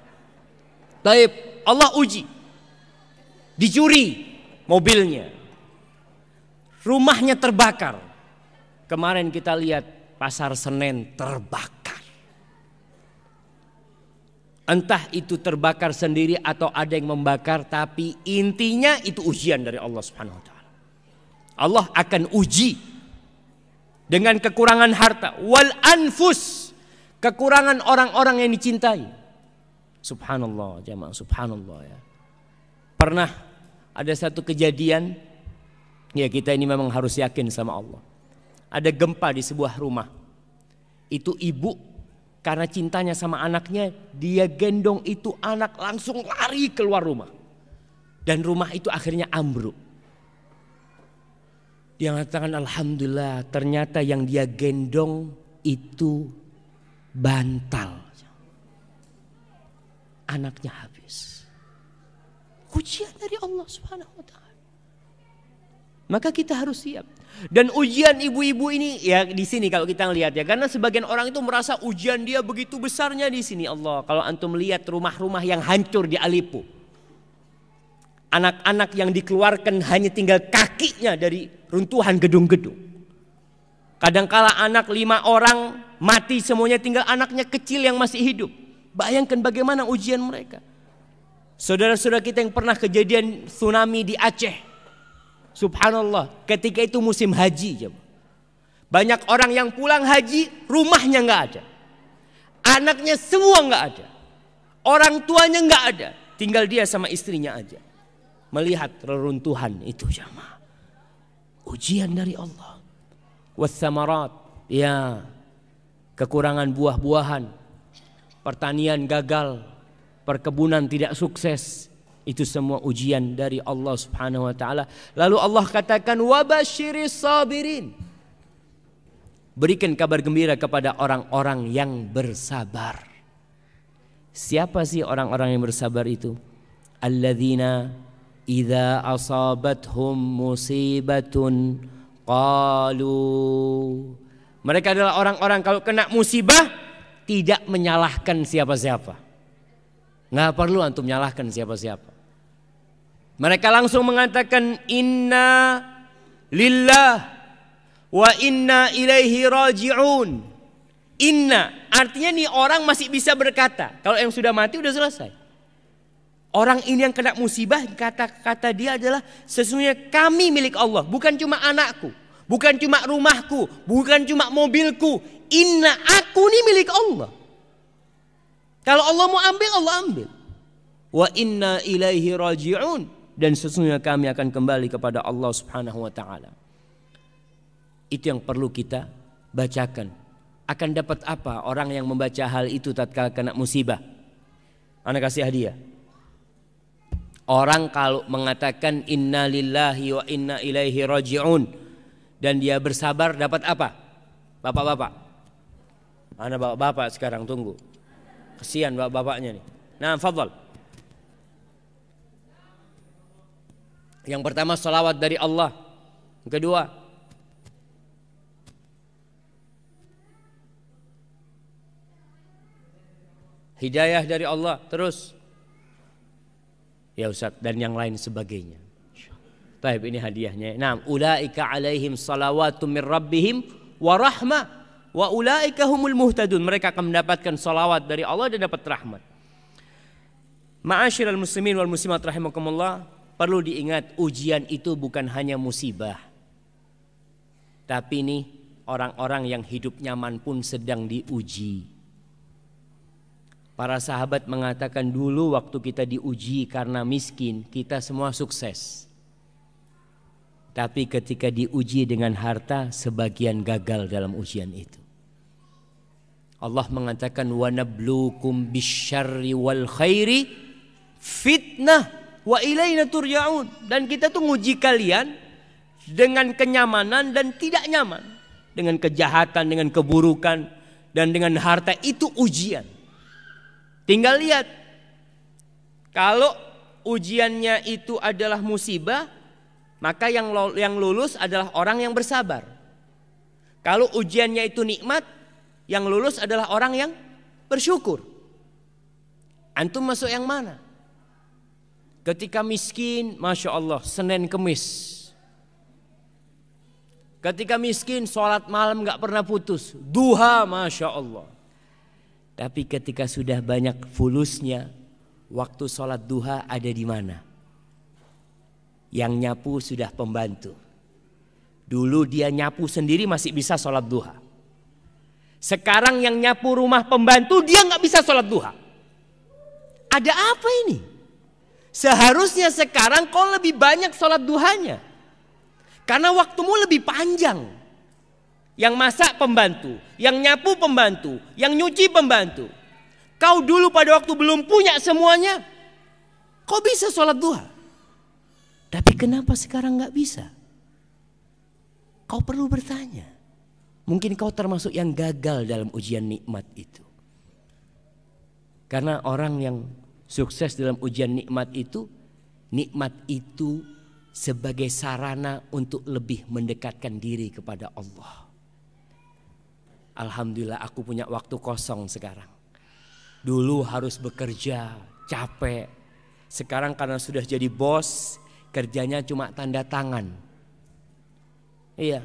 Tapi Allah uji. Dicuri mobilnya. Rumahnya terbakar. Kemarin kita lihat pasar Senen terbakar. Entah itu terbakar sendiri atau ada yang membakar, tapi intinya itu ujian dari Allah Subhanahu wa taala. Allah akan uji dengan kekurangan harta, wal anfus, kekurangan orang-orang yang dicintai. Subhanallah, jamaah, subhanallah ya. Pernah ada satu kejadian, ya kita ini memang harus yakin sama Allah. Ada gempa di sebuah rumah. Itu ibu karena cintanya sama anaknya, dia gendong itu anak langsung lari keluar rumah. Dan rumah itu akhirnya ambruk. Dia mengatakan alhamdulillah, ternyata yang dia gendong itu bantal. Anaknya habis. Ujian dari Allah Subhanahu wa taala. Maka kita harus siap. Dan ujian ibu-ibu ini ya di sini kalau kita lihat ya, karena sebagian orang itu merasa ujian dia begitu besarnya di sini. Allah, kalau antum lihat rumah-rumah yang hancur di Aleppo, anak-anak yang dikeluarkan hanya tinggal kakinya dari runtuhan gedung-gedung. Kadangkala anak 5 orang mati semuanya, tinggal anaknya kecil yang masih hidup. Bayangkan bagaimana ujian mereka. Saudara-saudara kita yang pernah kejadian tsunami di Aceh. Subhanallah, ketika itu musim haji. Banyak orang yang pulang haji, rumahnya nggak ada. Anaknya semua nggak ada. Orang tuanya nggak ada. Tinggal dia sama istrinya aja. Melihat reruntuhan itu jamaah. Ujian dari Allah. Wassamarat, ya, kekurangan buah-buahan. Pertanian gagal. Perkebunan tidak sukses. Itu semua ujian dari Allah Subhanahu wa taala. Lalu Allah katakan wabasyiris sabirin. Berikan kabar gembira kepada orang-orang yang bersabar. Siapa sih orang-orang yang bersabar itu? Alladzina idza asabathum musibatun qalu. Mereka adalah orang-orang kalau kena musibah tidak menyalahkan siapa-siapa. Nggak perlu antum menyalahkan siapa-siapa. Mereka langsung mengatakan inna lillah wa inna ilaihi raji'un. Inna artinya nih orang masih bisa berkata. Kalau yang sudah mati udah selesai. Orang ini yang kena musibah, kata-kata dia adalah sesungguhnya kami milik Allah. Bukan cuma anakku, bukan cuma rumahku, bukan cuma mobilku. Inna, aku ini milik Allah. Kalau Allah mau ambil, Allah ambil. Wa inna ilaihi raji'un. Dan sesungguhnya kami akan kembali kepada Allah Subhanahu wa taala. Itu yang perlu kita bacakan. Akan dapat apa orang yang membaca hal itu tatkala kena musibah? Ana kasih hadiah. Orang kalau mengatakan inna lillahi wa inna ilaihi raji'un dan dia bersabar dapat apa? Bapak-bapak. Ana bapak-bapak sekarang tunggu. Kesian bapak-bapaknya nih. Nah, fadhal. Yang pertama salawat dari Allah. Yang kedua hidayah dari Allah. Terus ya Ustaz dan yang lain sebagainya. Baik, ini hadiahnya. Nah, ulaika alaihim salawatu mir rabbihim wa rahmah wa ulaika humul muhtadun. Mereka akan mendapatkan salawat dari Allah dan dapat rahmat. Ma'asyiral muslimin wal muslimat rahimakumullah. perlu diingat, ujian itu bukan hanya musibah. Tapi nih orang-orang yang hidup nyaman pun sedang diuji. Para sahabat mengatakan dulu waktu kita diuji karena miskin, kita semua sukses. Tapi ketika diuji dengan harta, sebagian gagal dalam ujian itu. Allah mengatakan wa nabluukum bisyarri wal khairi fitnah wa ilaina turja'un. Dan kita tuh nguji kalian dengan kenyamanan dan tidak nyaman, dengan kejahatan, dengan keburukan, dan dengan harta. Itu ujian. Tinggal lihat, kalau ujiannya itu adalah musibah, maka yang lulus adalah orang yang bersabar. Kalau ujiannya itu nikmat, yang lulus adalah orang yang bersyukur. Antum masuk yang mana? Ketika miskin, Masya Allah, Senin Kemis. Ketika miskin, sholat malam gak pernah putus, duha, Masya Allah. Tapi ketika sudah banyak fulusnya, waktu sholat duha ada di mana? Yang nyapu sudah pembantu. Dulu dia nyapu sendiri masih bisa sholat duha. Sekarang yang nyapu rumah pembantu dia nggak bisa sholat duha. Ada apa ini? Seharusnya sekarang kau lebih banyak sholat duhanya. Karena waktumu lebih panjang. Yang masak pembantu, yang nyapu pembantu, yang nyuci pembantu. Kau dulu pada waktu belum punya semuanya, kau bisa sholat duha. Tapi kenapa sekarang gak bisa? Kau perlu bertanya. Mungkin kau termasuk yang gagal dalam ujian nikmat itu. Karena orang yang sukses dalam ujian nikmat itu sebagai sarana untuk lebih mendekatkan diri kepada Allah. Alhamdulillah aku punya waktu kosong sekarang. Dulu harus bekerja, capek. Sekarang karena sudah jadi bos, kerjanya cuma tanda tangan. Iya.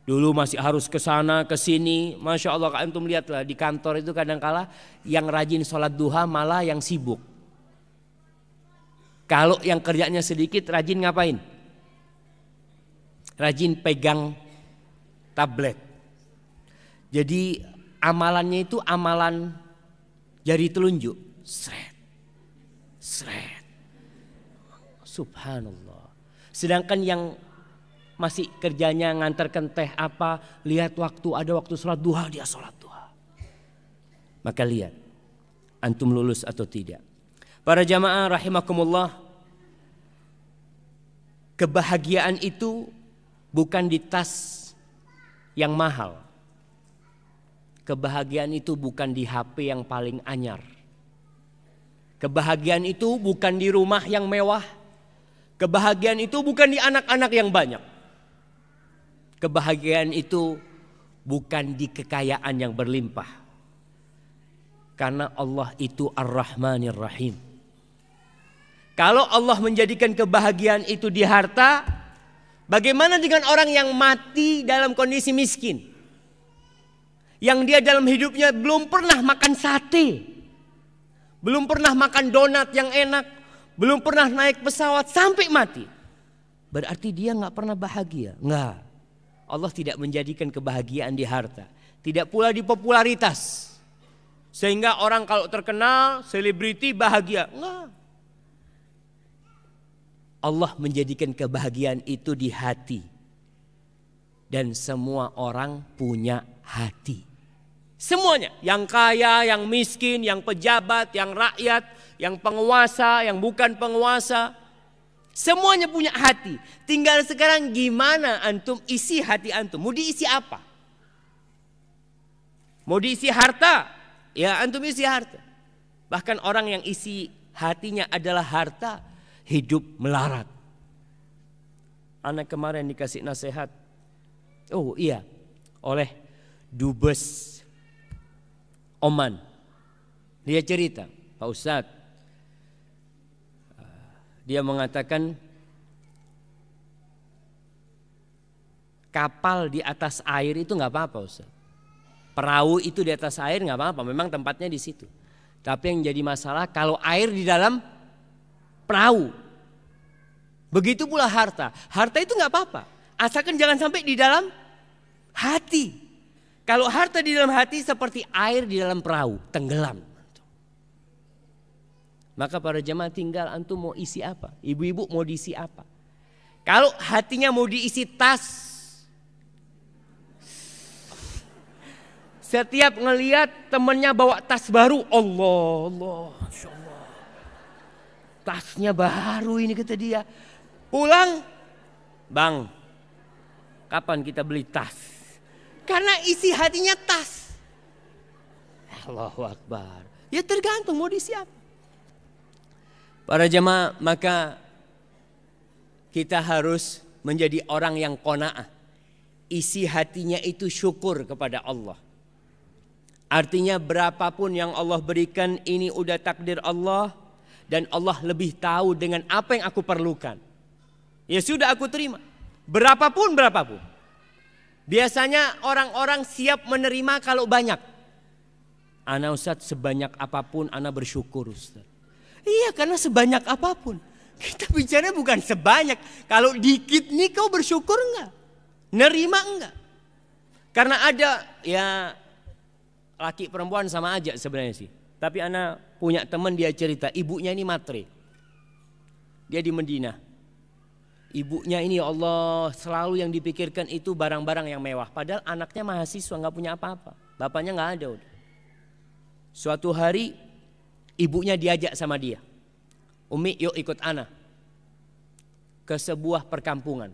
Dulu masih harus ke sana, ke sini. Masya Allah, antum lihatlah di kantor itu kadang-kala yang rajin sholat duha malah yang sibuk. Kalau yang kerjanya sedikit rajin ngapain? Rajin pegang tablet. Jadi amalannya itu amalan jari telunjuk. Sret. Sret. Subhanallah. Sedangkan yang masih kerjanya ngantarkan teh apa, lihat waktu, ada waktu sholat duha, dia sholat duha. Maka lihat, antum lulus atau tidak. Para jamaah rahimakumullah, kebahagiaan itu bukan di tas yang mahal. Kebahagiaan itu bukan di HP yang paling anyar. Kebahagiaan itu bukan di rumah yang mewah. Kebahagiaan itu bukan di anak-anak yang banyak. Kebahagiaan itu bukan di kekayaan yang berlimpah. Karena Allah itu Ar-Rahmanir Rahim. Kalau Allah menjadikan kebahagiaan itu di harta, bagaimana dengan orang yang mati dalam kondisi miskin? Yang dia dalam hidupnya belum pernah makan sate, belum pernah makan donat yang enak, belum pernah naik pesawat sampai mati. Berarti dia nggak pernah bahagia? Nggak. Allah tidak menjadikan kebahagiaan di harta, tidak pula di popularitas. Sehingga orang kalau terkenal, selebriti bahagia. Nggak. Allah menjadikan kebahagiaan itu di hati. Dan semua orang punya hati. Semuanya, yang kaya, yang miskin, yang pejabat, yang rakyat, yang penguasa, yang bukan penguasa. Semuanya punya hati. Tinggal sekarang gimana antum isi hati antum. Mau diisi apa? Mau diisi harta? Ya antum isi harta. Bahkan orang yang isi hatinya adalah harta, hidup melarat. Anak kemarin dikasih nasihat. Oh iya, oleh Dubes Oman. Dia cerita, Pak Ustadz, dia mengatakan kapal di atas air itu nggak apa-apa Ustadz. Perahu itu di atas air nggak apa-apa, memang tempatnya di situ. Tapi yang jadi masalah kalau air di dalam perahu. Begitu pula harta. Harta itu nggak apa-apa, asalkan jangan sampai di dalam hati. Kalau harta di dalam hati seperti air di dalam perahu, tenggelam. Maka para jemaah tinggal antum mau isi apa? Ibu-ibu mau diisi apa? Kalau hatinya mau diisi tas, setiap ngelihat temennya bawa tas baru, Allah, Masya Allah. Tasnya baru ini kata dia. Pulang, bang, kapan kita beli tas? Karena isi hatinya tas. Allahu Akbar. Ya tergantung mau diisi apa. Para jemaah, maka kita harus menjadi orang yang qanaah. Isi hatinya itu syukur kepada Allah. Artinya berapapun yang Allah berikan, ini udah takdir Allah. Dan Allah lebih tahu dengan apa yang aku perlukan. Ya sudah aku terima. Berapapun. Biasanya orang-orang siap menerima kalau banyak. Ana Ustaz sebanyak apapun ana bersyukur Ustaz. Iya karena sebanyak apapun. Kita bicara bukan sebanyak. Kalau dikit nih kau bersyukur enggak? Nerima enggak? Karena ada ya laki perempuan sama aja sebenarnya sih. Tapi ana punya teman dia cerita ibunya ini matre. Dia di Madinah. Ibunya ini ya Allah selalu yang dipikirkan itu barang-barang yang mewah. Padahal anaknya mahasiswa nggak punya apa-apa. Bapaknya nggak ada udah. Suatu hari ibunya diajak sama dia. Umi yuk ikut ana ke sebuah perkampungan.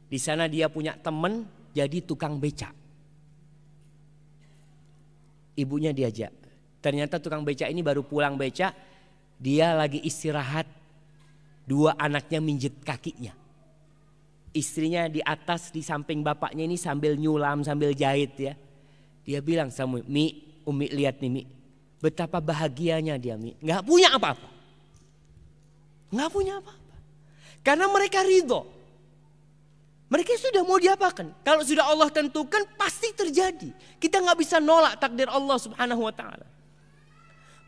Di sana dia punya teman jadi tukang becak. Ibunya diajak. Ternyata tukang becak ini baru pulang becak. Dia lagi istirahat. Dua anaknya minjet kakinya. Istrinya di atas di samping bapaknya ini sambil nyulam sambil jahit ya. Dia bilang sama Umi lihat nih Mi. Betapa bahagianya dia Mi. Gak punya apa-apa. Gak punya apa-apa. Karena mereka ridho. Mereka sudah mau diapakan. Kalau sudah Allah tentukan pasti terjadi. Kita gak bisa nolak takdir Allah subhanahu wa ta'ala.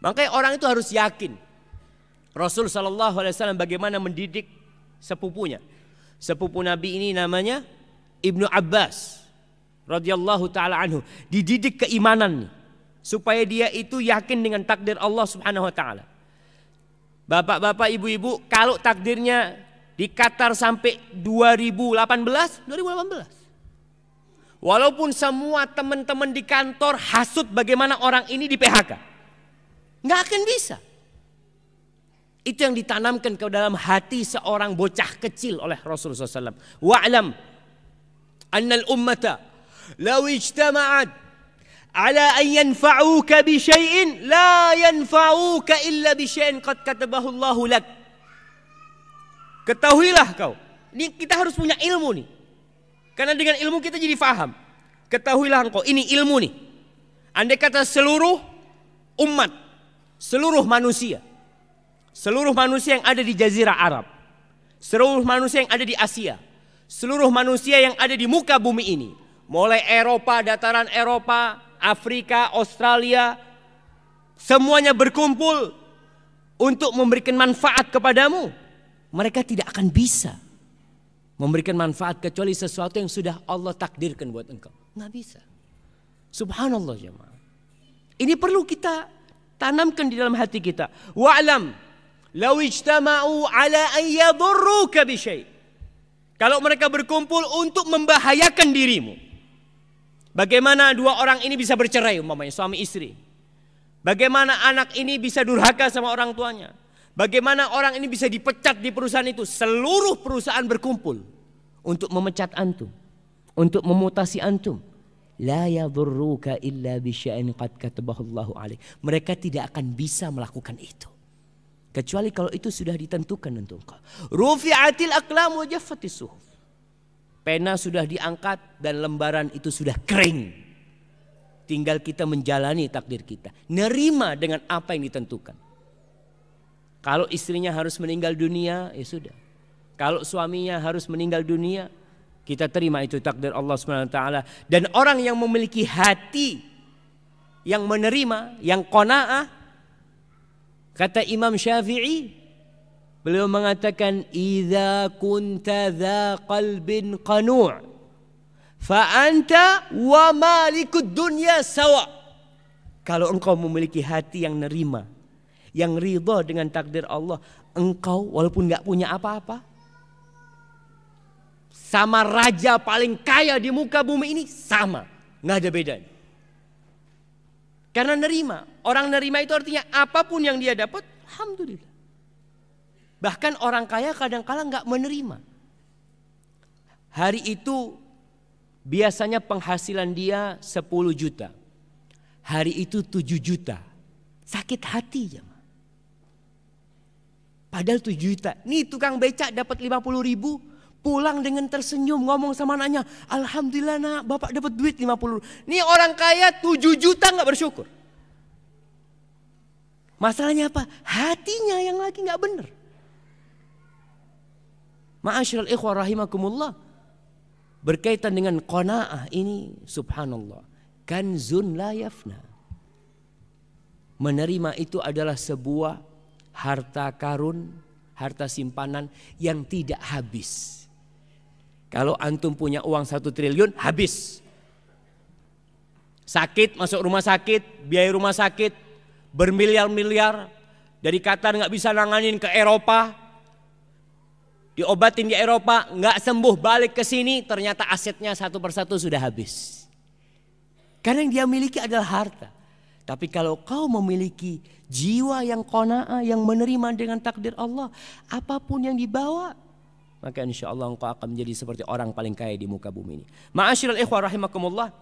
Makanya orang itu harus yakin. Rasul sallallahu alaihi wasallam bagaimana mendidik sepupunya. Sepupu Nabi ini namanya Ibnu Abbas radhiyallahu taala anhu. Dididik keimanan nih. Supaya dia itu yakin dengan takdir Allah subhanahu wa ta'ala. Bapak-bapak, ibu-ibu, kalau takdirnya di Qatar sampai 2018. Walaupun semua teman-teman di kantor hasut bagaimana orang ini di PHK. Nggak akan bisa. Itu yang ditanamkan ke dalam hati seorang bocah kecil oleh Rasulullah SAW. Wa'lam annal ummata law ijtama'at ala an yanfa'uka bi syai'in la yanfa'uka illa bi syai'in qad katabahu Allahu lak. Ketahuilah kau. Ini kita harus punya ilmu nih. Karena dengan ilmu kita jadi faham. Ketahuilah engkau, ini ilmu nih. Andai kata seluruh umat, seluruh manusia yang ada di Jazirah Arab, seluruh manusia yang ada di Asia, seluruh manusia yang ada di muka bumi ini, mulai Eropa, dataran Eropa, Afrika, Australia, semuanya berkumpul untuk memberikan manfaat kepadamu. Mereka tidak akan bisa memberikan manfaat kecuali sesuatu yang sudah Allah takdirkan buat engkau. Nggak bisa. Subhanallah jemaah. Ini perlu kita tanamkan di dalam hati kita. Wa'lam law ijtama'u ala an yadurruka bi syai'. Kalau mereka berkumpul untuk membahayakan dirimu. Bagaimana dua orang ini bisa bercerai umpamanya suami istri? Bagaimana anak ini bisa durhaka sama orang tuanya? Bagaimana orang ini bisa dipecat di perusahaan itu? Seluruh perusahaan berkumpul untuk memecat antum, untuk memutasi antum. La yadurruka illa bisya'in qad katabahu Allahu alaik. Mereka tidak akan bisa melakukan itu kecuali kalau itu sudah ditentukan untuk engkau. Rufi'atil aqlam wa jaffatis suhuf. Pena sudah diangkat dan lembaran itu sudah kering. Tinggal kita menjalani takdir kita, nerima dengan apa yang ditentukan. Kalau istrinya harus meninggal dunia, ya sudah. Kalau suaminya harus meninggal dunia, kita terima itu takdir Allah Subhanahu wa taala. Dan orang yang memiliki hati yang menerima, yang qanaah, kata Imam Syafi'i, Beliau mengatakan, idza kunta dza qalbin qanu' fa anta wa malikud dunya sawa. Kalau engkau memiliki hati yang nerima, yang ridha dengan takdir Allah, engkau walaupun enggak punya apa-apa, sama raja paling kaya di muka bumi ini sama, enggak ada bedanya. Karena nerima, orang nerima itu artinya apapun yang dia dapat, alhamdulillah. Bahkan orang kaya kadang-kala nggak menerima. Hari itu biasanya penghasilan dia 10 juta. Hari itu 7 juta. Sakit hati ya. Padahal 7 juta. Nih tukang becak dapat 50 ribu. Pulang dengan tersenyum ngomong sama anaknya. Alhamdulillah nak, bapak dapat duit 50. Nih orang kaya 7 juta nggak bersyukur. Masalahnya apa? Hatinya yang lagi nggak benar. Ma'asyiral ikhwah rahimakumullah. Berkaitan dengan qanaah ini, subhanallah, kanzun la yafna. Menerima itu adalah sebuah harta karun, harta simpanan yang tidak habis. Kalau antum punya uang 1 triliun, habis. Sakit, masuk rumah sakit, biaya rumah sakit bermiliar-miliar. Dari Qatar nggak bisa nanganin ke Eropa. Diobatin di Eropa, nggak sembuh, balik ke sini, ternyata asetnya satu persatu sudah habis. Karena yang dia miliki adalah harta. Tapi kalau kau memiliki jiwa yang qanaah, yang menerima dengan takdir Allah, apapun yang dibawa, maka insya Allah engkau akan menjadi seperti orang paling kaya di muka bumi ini. Ma'asyiral ikhwah rahimakumullah,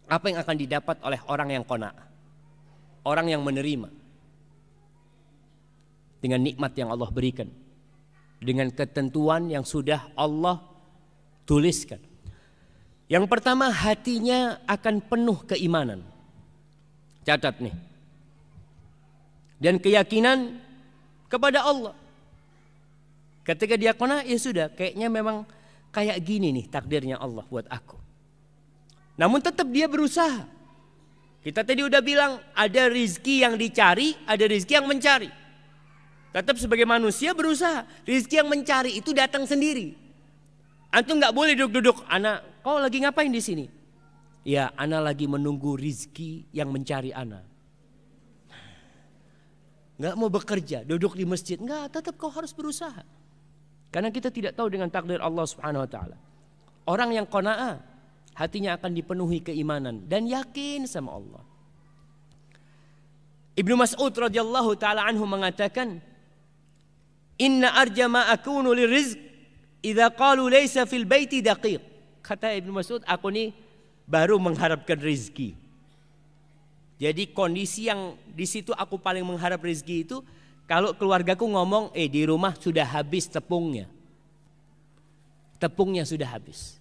apa yang akan didapat oleh orang yang qanaah? Orang yang menerima dengan nikmat yang Allah berikan, dengan ketentuan yang sudah Allah tuliskan. Yang pertama, hatinya akan penuh keimanan. Catat nih. Dan keyakinan kepada Allah. Ketika dia qanaah, ya sudah, kayaknya memang kayak gini nih takdirnya Allah buat aku. Namun tetap dia berusaha. Kita tadi udah bilang, ada rizki yang dicari, ada rizki yang mencari. Tetap sebagai manusia berusaha. Rizki yang mencari itu datang sendiri. Antum nggak boleh duduk-duduk. Anak, kau lagi ngapain di sini? Ya, anak lagi menunggu rizki yang mencari anak. Nggak mau bekerja, duduk di masjid. Nggak, tetap kau harus berusaha. Karena kita tidak tahu dengan takdir Allah Subhanahu Wa Taala. Orang yang qanaah, hatinya akan dipenuhi keimanan dan yakin sama Allah. Ibnu Mas'ud radhiyallahu taala anhu mengatakan, inna arja ma akunu lirizq idza qalu laysa fil baiti daqiq. Kata Ibnu Mas'ud, aku nih baru mengharapkan rezeki. Jadi kondisi yang di situ aku paling mengharap rezeki itu kalau keluargaku ngomong, di rumah sudah habis tepungnya. Tepungnya sudah habis.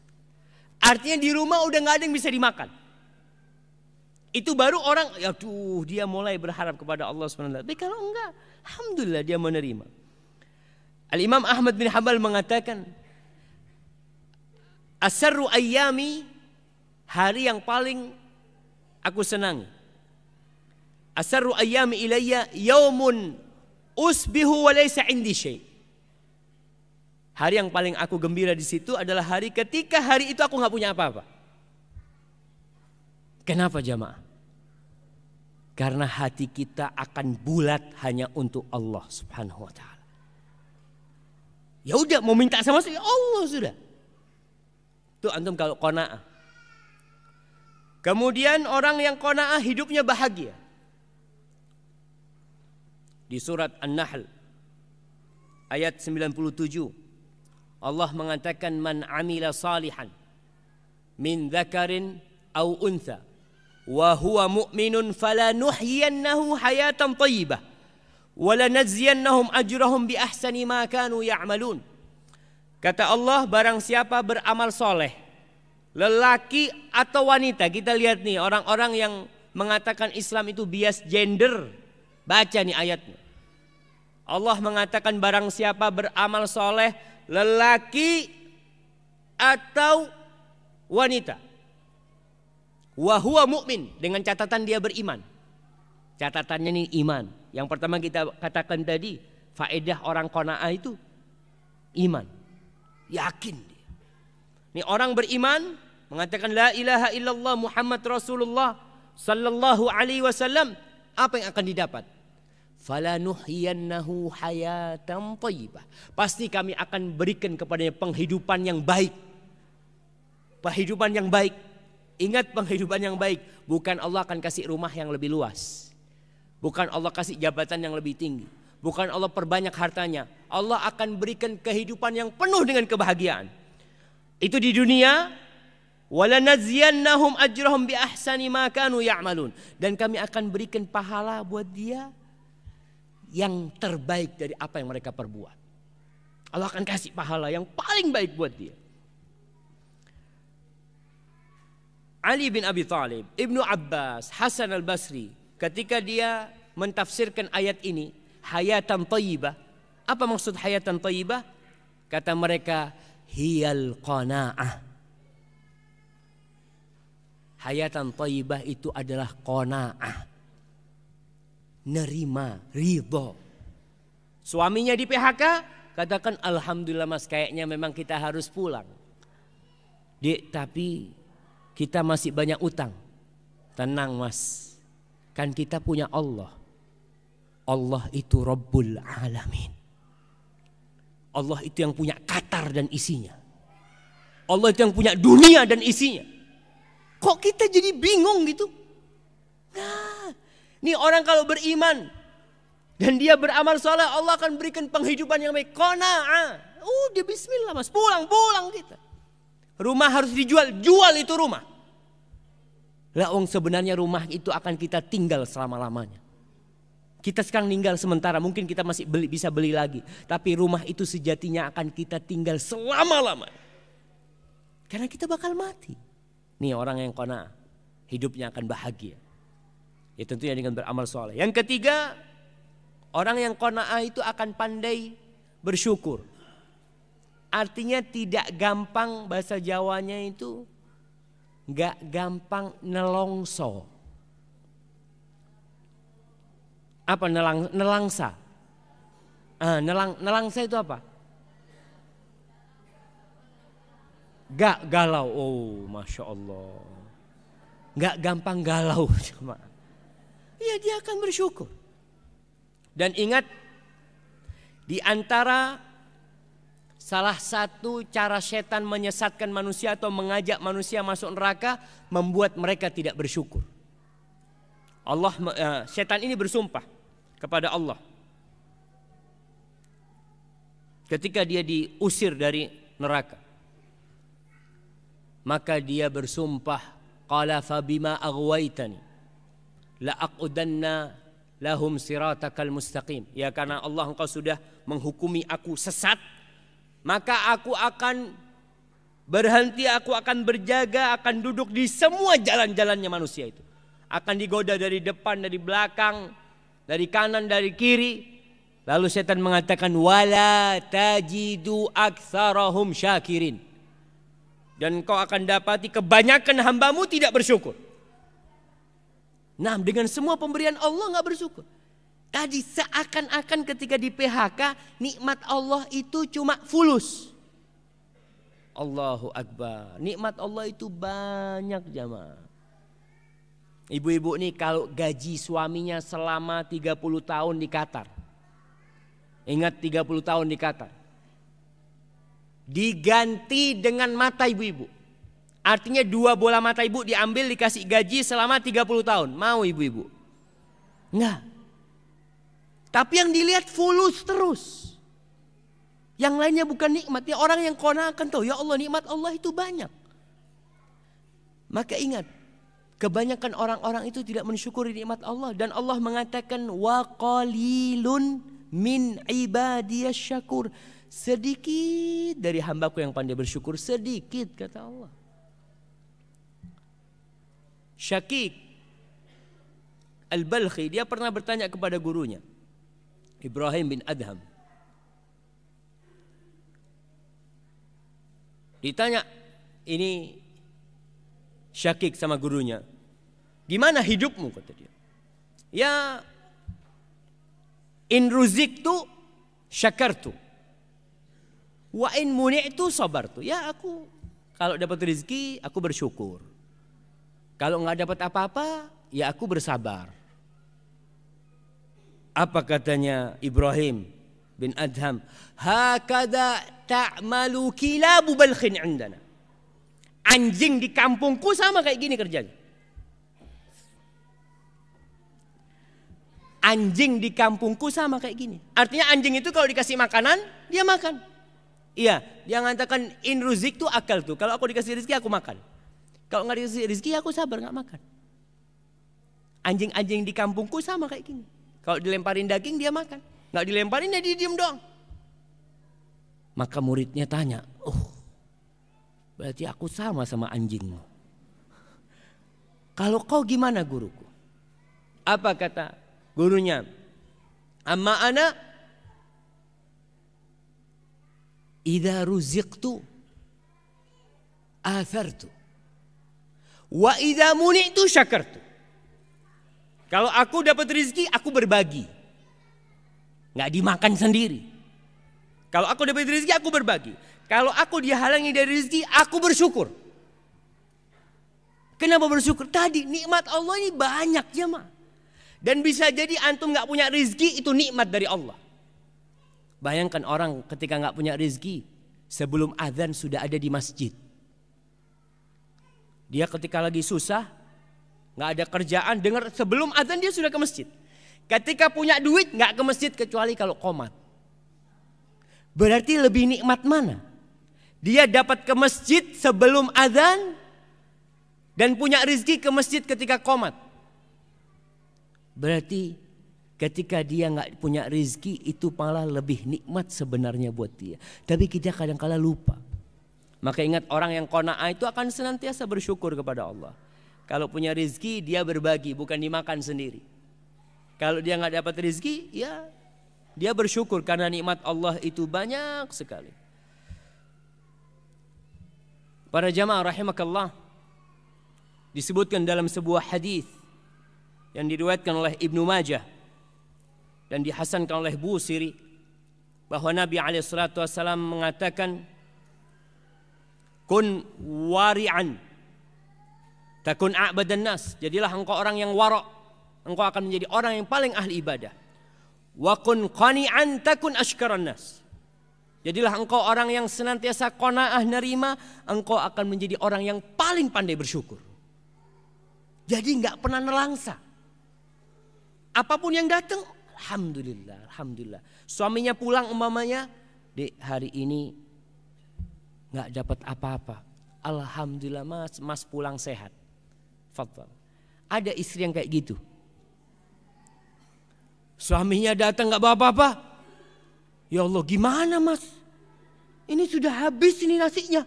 Artinya di rumah udah nggak ada yang bisa dimakan. Itu baru orang, dia mulai berharap kepada Allah SWT. Tapi kalau enggak, alhamdulillah dia menerima. Al-Imam Ahmad bin Hanbal mengatakan, asarru ayyami, hari yang paling aku senangi. Asarru ayyami ilayya yaumun usbihu wa laysa indi syai'. Hari yang paling aku gembira di situ adalah hari ketika hari itu aku nggak punya apa-apa. Kenapa jamaah? Karena hati kita akan bulat hanya untuk Allah Subhanahu Wa Taala. Ya udah, mau minta sama saya Allah sudah. Itu antum kalau qanaah. Kemudian orang yang qanaah hidupnya bahagia. Di surat An-Nahl ayat 97 Allah mengatakan, man amila salihan min dzakarin aw untha wa huwa mu'minun falanuhyiyannahu hayatan thayyibah wa lanajziyannahum ajrahum bi ahsani ma kanu ya'malun. Kata Allah, barang siapa beramal soleh, lelaki atau wanita. Kita lihat nih orang-orang yang mengatakan Islam itu bias gender. Baca nih ayatnya. Allah mengatakan barang siapa beramal soleh, lelaki atau wanita, wa huwa mu'min, dengan catatan dia beriman. Catatannya nih iman. Yang pertama kita katakan tadi, faedah orang qanaah itu iman. Yakin dia. Ini orang beriman mengatakan la ilaha illallah Muhammad Rasulullah sallallahu alaihi wasallam, apa yang akan didapat? Falanuhyiyannahu hayatan thayyibah. Pasti kami akan berikan kepadanya penghidupan yang baik. Penghidupan yang baik. Ingat, penghidupan yang baik. Bukan Allah akan kasih rumah yang lebih luas. Bukan Allah kasih jabatan yang lebih tinggi. Bukan Allah perbanyak hartanya. Allah akan berikan kehidupan yang penuh dengan kebahagiaan. Itu di dunia. Walanaziyannahum ajrahum bi ahsani ma kanu ya'malun. Dan kami akan berikan pahala buat dia yang terbaik dari apa yang mereka perbuat. Allah akan kasih pahala yang paling baik buat dia. Ali bin Abi Thalib, Ibnu Abbas, Hasan al-Basri, ketika dia mentafsirkan ayat ini, hayatan thayyibah. Apa maksud hayatan thayyibah? Kata mereka, hiyal qanaah. Hayatan thayyibah itu adalah qanaah. Nerima, ridho. Suaminya di PHK, katakan alhamdulillah mas, kayaknya memang kita harus pulang. Dek, tapi kita masih banyak utang. Tenang mas, kan kita punya Allah. Allah itu Rabbul Alamin. Allah itu yang punya Qatar dan isinya. Allah itu yang punya dunia dan isinya. Kok kita jadi bingung gitu? Nah, ini orang kalau beriman dan dia beramal saleh, Allah akan berikan penghidupan yang baik. Qanaah. Udah bismillah mas, pulang kita. Rumah harus dijual, jual itu rumah. Lah sebenarnya rumah itu akan kita tinggal selama-lamanya. Kita sekarang tinggal sementara, mungkin kita masih bisa beli lagi. Tapi rumah itu sejatinya akan kita tinggal selama-lamanya. Karena kita bakal mati. Nih orang yang qanaah, hidupnya akan bahagia. Ya tentunya dengan beramal soleh. Yang ketiga, orang yang qanaah itu akan pandai bersyukur. Artinya tidak gampang, bahasa Jawanya itu gak gampang nelongso. Apa nelangsa? Nelangsa itu apa? Gak galau. Oh Masya Allah. Gak gampang galau. Iya, dia akan bersyukur. Dan ingat, di antara salah satu cara setan menyesatkan manusia atau mengajak manusia masuk neraka, membuat mereka tidak bersyukur. Setan ini bersumpah kepada Allah ketika dia diusir dari neraka. Maka dia bersumpah, qala fa bima aghwaytani la aqudanna lahum siratakal mustaqim. Ya, karena Allah engkau sudah menghukumi aku sesat, maka aku akan berhenti, aku akan berjaga, akan duduk di semua jalan-jalannya manusia itu. Akan digoda dari depan, dari belakang, dari kanan, dari kiri. Lalu setan mengatakan, wala tajidu aktsarahum syakirin. Dan kau akan dapati kebanyakan hambamu tidak bersyukur. Nah, dengan semua pemberian Allah gak bersyukur. Tadi seakan-akan ketika di PHK, nikmat Allah itu cuma fulus. Allahu Akbar. Nikmat Allah itu banyak jamaah. Ibu-ibu nih kalau gaji suaminya selama 30 tahun di Qatar. Ingat 30 tahun di Qatar. Diganti dengan mata ibu-ibu. Artinya 2 bola mata ibu diambil dikasih gaji selama 30 tahun. Mau ibu-ibu? Enggak. Tapi yang dilihat fulus terus. Yang lainnya bukan nikmat. Ya, orang yang qanaah akan tahu, ya Allah, nikmat Allah itu banyak. Maka ingat, kebanyakan orang-orang itu tidak mensyukuri nikmat Allah. Dan Allah mengatakan, wa qalilun min ibadiyas syakur. Sedikit dari hambaku yang pandai bersyukur. Sedikit, kata Allah. Syakik Al-Balkhi, dia pernah bertanya kepada gurunya Ibrahim bin Adham. Ditanya ini Syakik sama gurunya, gimana hidupmu, kata dia. Ya, in ruziktu syakartu. Wa in muni'tu sabartu. Ya aku kalau dapat rezeki aku bersyukur. Kalau nggak dapat apa-apa ya aku bersabar. Apa katanya Ibrahim bin Adham? Hakada ta'malu kilabu balkhin indana. Anjing di kampungku sama kayak gini kerjanya. Anjing di kampungku sama kayak gini. Artinya anjing itu kalau dikasih makanan dia makan. Iya, dia mengatakan in ruzik tuh akal tuh. Kalau aku dikasih rezeki aku makan. Kalau nggak dikasih rezeki aku sabar nggak makan. Anjing-anjing di kampungku sama kayak gini. Kalau dilemparin daging dia makan, nggak dilemparin dia diem doang. Maka muridnya tanya, oh berarti aku sama anjingmu. Kalau kau gimana guruku? Apa kata gurunya? Amma ana idza ruziqtu athartu wa idza muni'tu syakartu. Kalau aku dapat rezeki, aku berbagi. Nggak dimakan sendiri. Kalau aku dapat rezeki, aku berbagi. Kalau aku dihalangi dari rezeki, aku bersyukur. Kenapa bersyukur? Tadi nikmat Allah ini banyak jemaah. Dan bisa jadi antum nggak punya rezeki, itu nikmat dari Allah. Bayangkan orang ketika nggak punya rezeki, sebelum azan sudah ada di masjid. Dia ketika lagi susah, nggak ada kerjaan, dengar sebelum azan dia sudah ke masjid. Ketika punya duit nggak ke masjid kecuali kalau qomat. Berarti lebih nikmat mana? Dia dapat ke masjid sebelum azan dan punya rezeki ke masjid ketika qomat. Berarti ketika dia nggak punya rezeki itu malah lebih nikmat sebenarnya buat dia. Tapi kita kadang-kala lupa. Maka ingat orang yang qanaah itu akan senantiasa bersyukur kepada Allah. Kalau punya rezeki dia berbagi, bukan dimakan sendiri. Kalau dia nggak dapat rezeki, ya dia bersyukur karena nikmat Allah itu banyak sekali. Para jamaah rahimakallah, disebutkan dalam sebuah hadis yang diriwayatkan oleh Ibnu Majah dan dihasankan oleh Busiri bahwa Nabi SAW mengatakan, kun wari'an takun a'badan nas. Jadilah engkau orang yang wara', engkau akan menjadi orang yang paling ahli ibadah. Wa kun qani'an takun ashkaran nas. Jadilah engkau orang yang senantiasa qanaah nerima, engkau akan menjadi orang yang paling pandai bersyukur. Jadi enggak pernah nelangsa. Apapun yang datang, alhamdulillah, alhamdulillah. Suaminya pulang umpamanya, "Dek, hari ini enggak dapat apa-apa. Alhamdulillah mas pulang sehat." Fadhal. Ada istri yang kayak gitu. Suaminya datang nggak bawa apa-apa. Ya Allah, gimana mas? Ini sudah habis ini nasinya.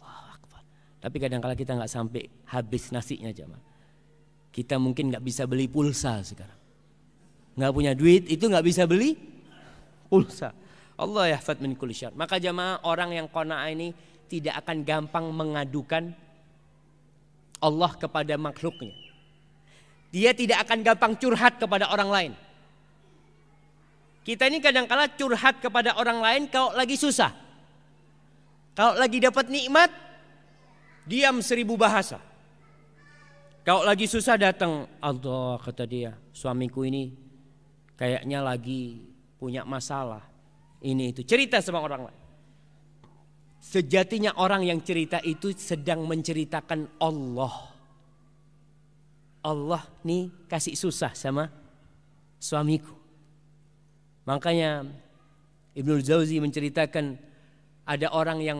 Allahu Akbar. Tapi kadang-kala kita nggak sampai habis nasinya jemaah. Kita mungkin nggak bisa beli pulsa sekarang. Nggak punya duit itu nggak bisa beli pulsa. Allah yahfad min kulli syarr. Maka jemaah, orang yang qanaah ini tidak akan gampang mengadukan Allah kepada makhluknya. Dia tidak akan gampang curhat kepada orang lain. Kita ini kadang-kala curhat kepada orang lain kalau lagi susah. Kalau lagi dapat nikmat, diam 1000 bahasa. Kalau lagi susah datang, Allah kata dia, suamiku ini kayaknya lagi punya masalah. Ini itu, cerita sama orang lain. Sejatinya orang yang cerita itu sedang menceritakan Allah. Allah nih kasih susah sama suamiku. Makanya Ibnu Jauzi menceritakan ada orang yang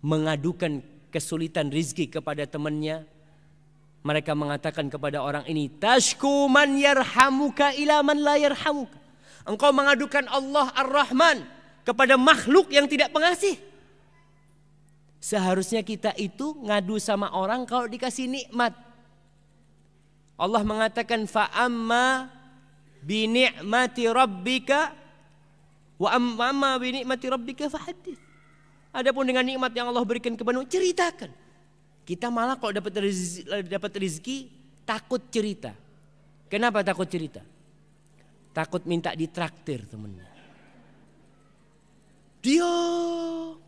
mengadukan kesulitan rizki kepada temannya. Mereka mengatakan kepada orang ini, tashku man yarhamuka ila man la yarhamuka. Engkau mengadukan Allah Ar-Rahman kepada makhluk yang tidak pengasih. Seharusnya kita itu ngadu sama orang kalau dikasih nikmat. Allah mengatakan fa'amma bi ni'mati rabbika wa amma bi ni'mati rabbika fahaddits. Adapun dengan nikmat yang Allah berikan kepadamu, ceritakan. Kita malah kalau dapat rezeki takut cerita. Kenapa takut cerita? takut minta ditraktir temennya. Dia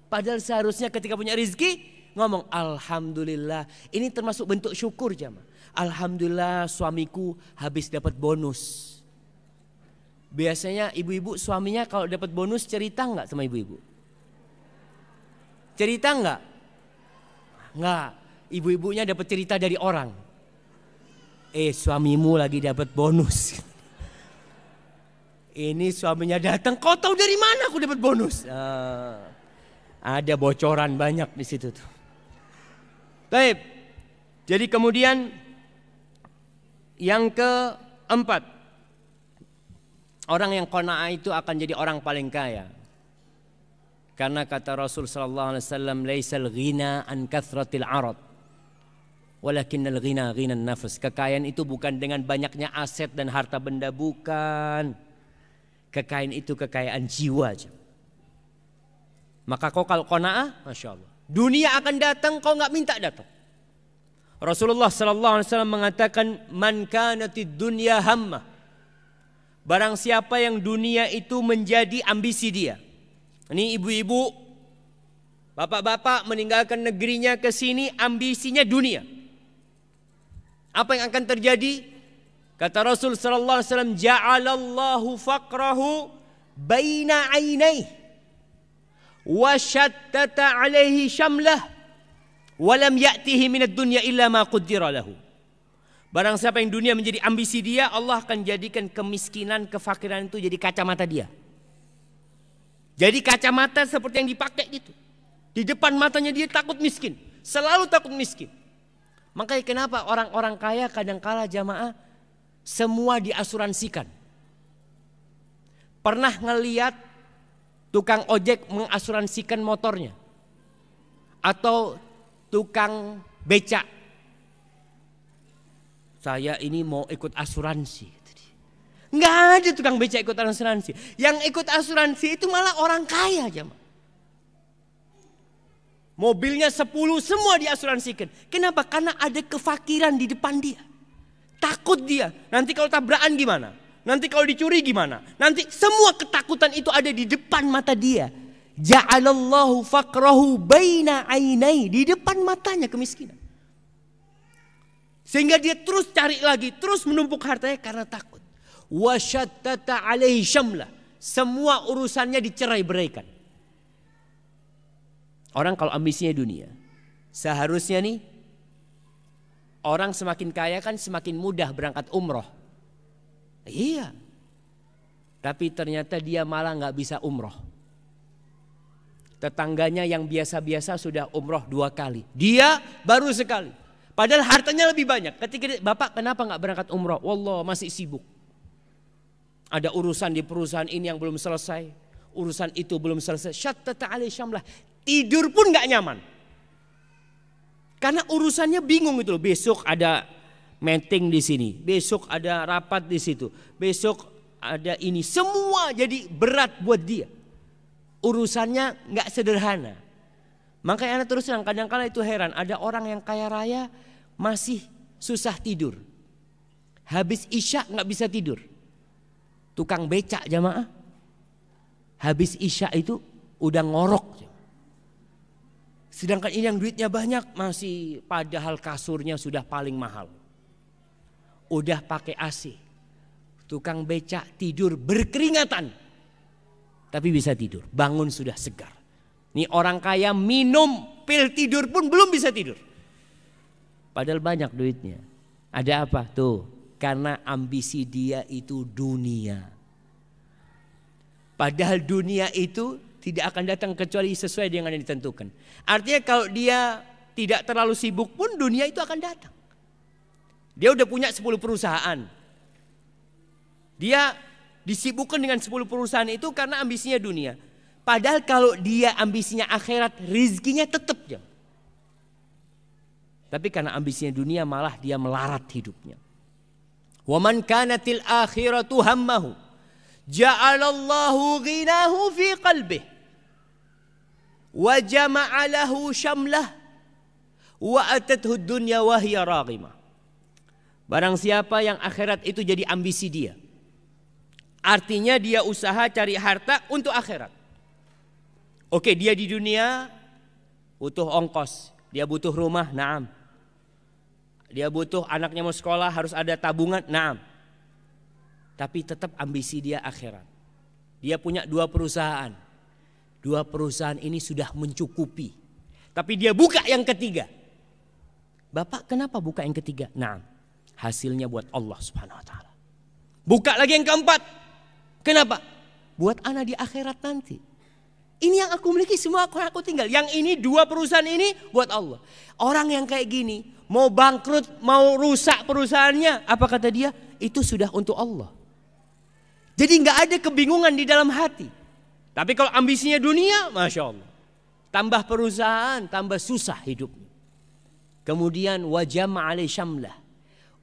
padahal seharusnya ketika punya rezeki ngomong alhamdulillah. Ini termasuk bentuk syukur jamaah. Alhamdulillah suamiku habis dapat bonus. Biasanya ibu-ibu suaminya kalau dapat bonus cerita nggak sama ibu-ibu? Cerita nggak? Nggak. Ibu-ibunya dapat cerita dari orang. Suamimu lagi dapat bonus. Ini suaminya datang, kau tahu dari mana aku dapat bonus? Ada bocoran banyak di situ tuh. Baik. Jadi kemudian yang keempat, orang yang qanaah itu akan jadi orang paling kaya. Karena kata Rasul sallallahu alaihi wasallam, "Laisal ghina an kathratil 'arad, walakinnal ghina ghinan nafs." Kekayaan itu bukan dengan banyaknya aset dan harta benda, bukan. Kekayaan itu kekayaan jiwa aja. Maka kau kalau qanaah, masya Allah, dunia akan datang, kau nggak minta datang. Rasulullah sallallahu alaihi wasallam mengatakan, "Man kanatid dunya hammah." Barang siapa yang dunia itu menjadi ambisi dia. Ini ibu-ibu, bapak-bapak meninggalkan negerinya ke sini, ambisinya dunia. Apa yang akan terjadi? Kata Rasul sallallahu alaihi wasallam, "Ja'alallahu faqrahu baina 'ainaihi wa shattata 'alaihi syamlah wa lam ya'tihi minad dunya illa ma qaddara lahu." Barang siapa yang dunia menjadi ambisi dia, Allah akan jadikan kemiskinan, kefakiran itu jadi kacamata dia. Jadi kacamata seperti yang dipakai gitu. Di depan matanya dia takut miskin, selalu takut miskin. Makanya kenapa orang-orang kaya kadangkala jamaah semua diasuransikan. Pernah ngeliat tukang ojek mengasuransikan motornya? Atau tukang becak? Saya ini mau ikut asuransi. Nggak ada tukang becak ikut asuransi. Yang ikut asuransi itu malah orang kaya aja. Mobilnya 10 semua diasuransikan. Kenapa? Karena ada kefakiran di depan dia. Takut dia. Nanti kalau tabrakan gimana? Nanti kalau dicuri gimana? Nanti semua ketakutan itu ada di depan mata dia. Ja'alallahu faqrahu baina 'ainai, di depan matanya kemiskinan. Sehingga dia terus cari lagi, terus menumpuk hartanya karena takut. Wa syattata 'alaihi syamlah, semua urusannya dicerai-beraikan. Orang kalau ambisinya dunia, seharusnya nih orang semakin kaya kan semakin mudah berangkat umroh. Iya. Tapi ternyata dia malah nggak bisa umroh. Tetangganya yang biasa-biasa sudah umroh 2 kali. Dia baru sekali. Padahal hartanya lebih banyak. Ketika bapak kenapa nggak berangkat umroh? Wallah masih sibuk. Ada urusan di perusahaan ini yang belum selesai. Urusan itu belum selesai. Syattata 'alaihi syamlah. Tidur pun nggak nyaman. Karena urusannya bingung itu loh. Besok ada meeting di sini, besok ada rapat di situ, besok ada ini, semua jadi berat buat dia. Urusannya nggak sederhana. Makanya anak terus terang kadang-kala itu heran, ada orang yang kaya raya masih susah tidur. Habis isya nggak bisa tidur. Tukang becak jamaah, habis isya itu udah ngorok. Sedangkan ini yang duitnya banyak masih, padahal kasurnya sudah paling mahal. Udah pakai AC. Tukang becak tidur berkeringatan. Tapi bisa tidur, bangun sudah segar. Ini orang kaya minum pil tidur pun belum bisa tidur. Padahal banyak duitnya. Ada apa? Tuh, karena ambisi dia itu dunia. Padahal dunia itu tidak akan datang kecuali sesuai dengan yang ditentukan. Artinya kalau dia tidak terlalu sibuk pun dunia itu akan datang. Dia udah punya 10 perusahaan. Dia disibukkan dengan 10 perusahaan itu karena ambisinya dunia. Padahal kalau dia ambisinya akhirat, rizkinya tetap ya. Tapi karena ambisinya dunia malah dia melarat hidupnya. Wa man kanatil akhiratu hammahu ja'alallahu ghinahu fi qalbih wa jama'a lahu syamlah wa atathu dunya wa hiya raghimah. Barang siapa yang akhirat itu jadi ambisi dia, Artinya dia usaha cari harta untuk akhirat. Oke, dia di dunia butuh ongkos, dia butuh rumah, naam. Dia butuh anaknya mau sekolah harus ada tabungan, naam. Tapi tetap ambisi dia akhirat. Dia punya 2 perusahaan. 2 perusahaan ini sudah mencukupi. Tapi dia buka yang ketiga. Bapak kenapa buka yang ketiga? Naam. Hasilnya buat Allah Subhanahu wa taala. Buka lagi yang keempat. Kenapa? Buat anak di akhirat nanti. Ini yang aku miliki, semua aku tinggal. Yang ini 2 perusahaan ini buat Allah. Orang yang kayak gini mau bangkrut, mau rusak perusahaannya, apa kata dia? Itu sudah untuk Allah. Jadi nggak ada kebingungan di dalam hati. Tapi kalau ambisinya dunia, masya Allah, tambah perusahaan, tambah susah hidupnya. Kemudian wajah ma'alai syamlah,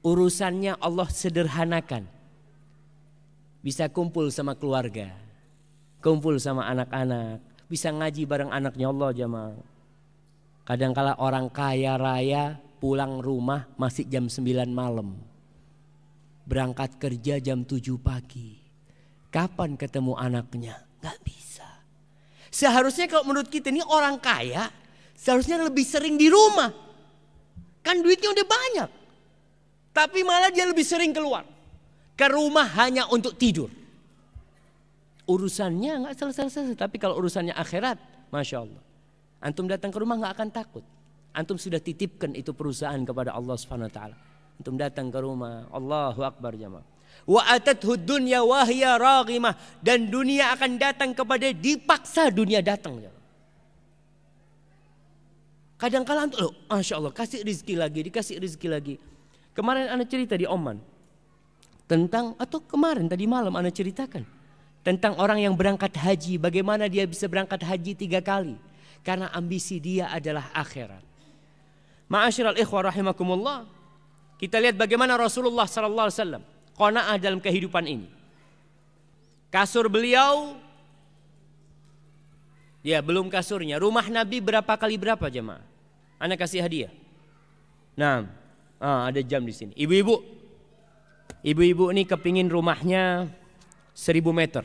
urusannya Allah sederhanakan. Bisa kumpul sama keluarga, kumpul sama anak-anak, bisa ngaji bareng anaknya Allah jamaah. Kadangkala orang kaya raya pulang rumah masih jam 9 malam. Berangkat kerja jam 7 pagi. Kapan ketemu anaknya? Gak bisa. Seharusnya kalau menurut kita ini orang kaya, seharusnya lebih sering di rumah. Kan duitnya udah banyak. Tapi malah dia lebih sering keluar. Ke rumah hanya untuk tidur. Urusannya gak selesai-selesai. Tapi kalau urusannya akhirat, masya Allah. Antum datang ke rumah gak akan takut. Antum sudah titipkan itu perusahaan kepada Allah Subhanahu wa taala. Antum datang ke rumah, Allahu Akbar jamaah. Wa atathu dunya wa hiya raghimah, dan dunia akan datang kepada, dipaksa dunia datang. Kadang-kala antum, masya Allah, kasih rezeki lagi, dikasih rezeki lagi. Kemarin ana cerita di Oman tentang, atau kemarin tadi malam ana ceritakan tentang orang yang berangkat haji, bagaimana dia bisa berangkat haji 3 kali karena ambisi dia adalah akhirat. Ma'asyiral ikhwah rahimakumullah, kita lihat bagaimana Rasulullah sallallahu alaihi wasallam qanaah dalam kehidupan ini. Kasur beliau, ya belum kasurnya. Rumah Nabi berapa kali berapa jemaah? Ana kasih hadiah. Nah, ada jam di sini. Ibu-ibu ini kepingin rumahnya 1000 meter.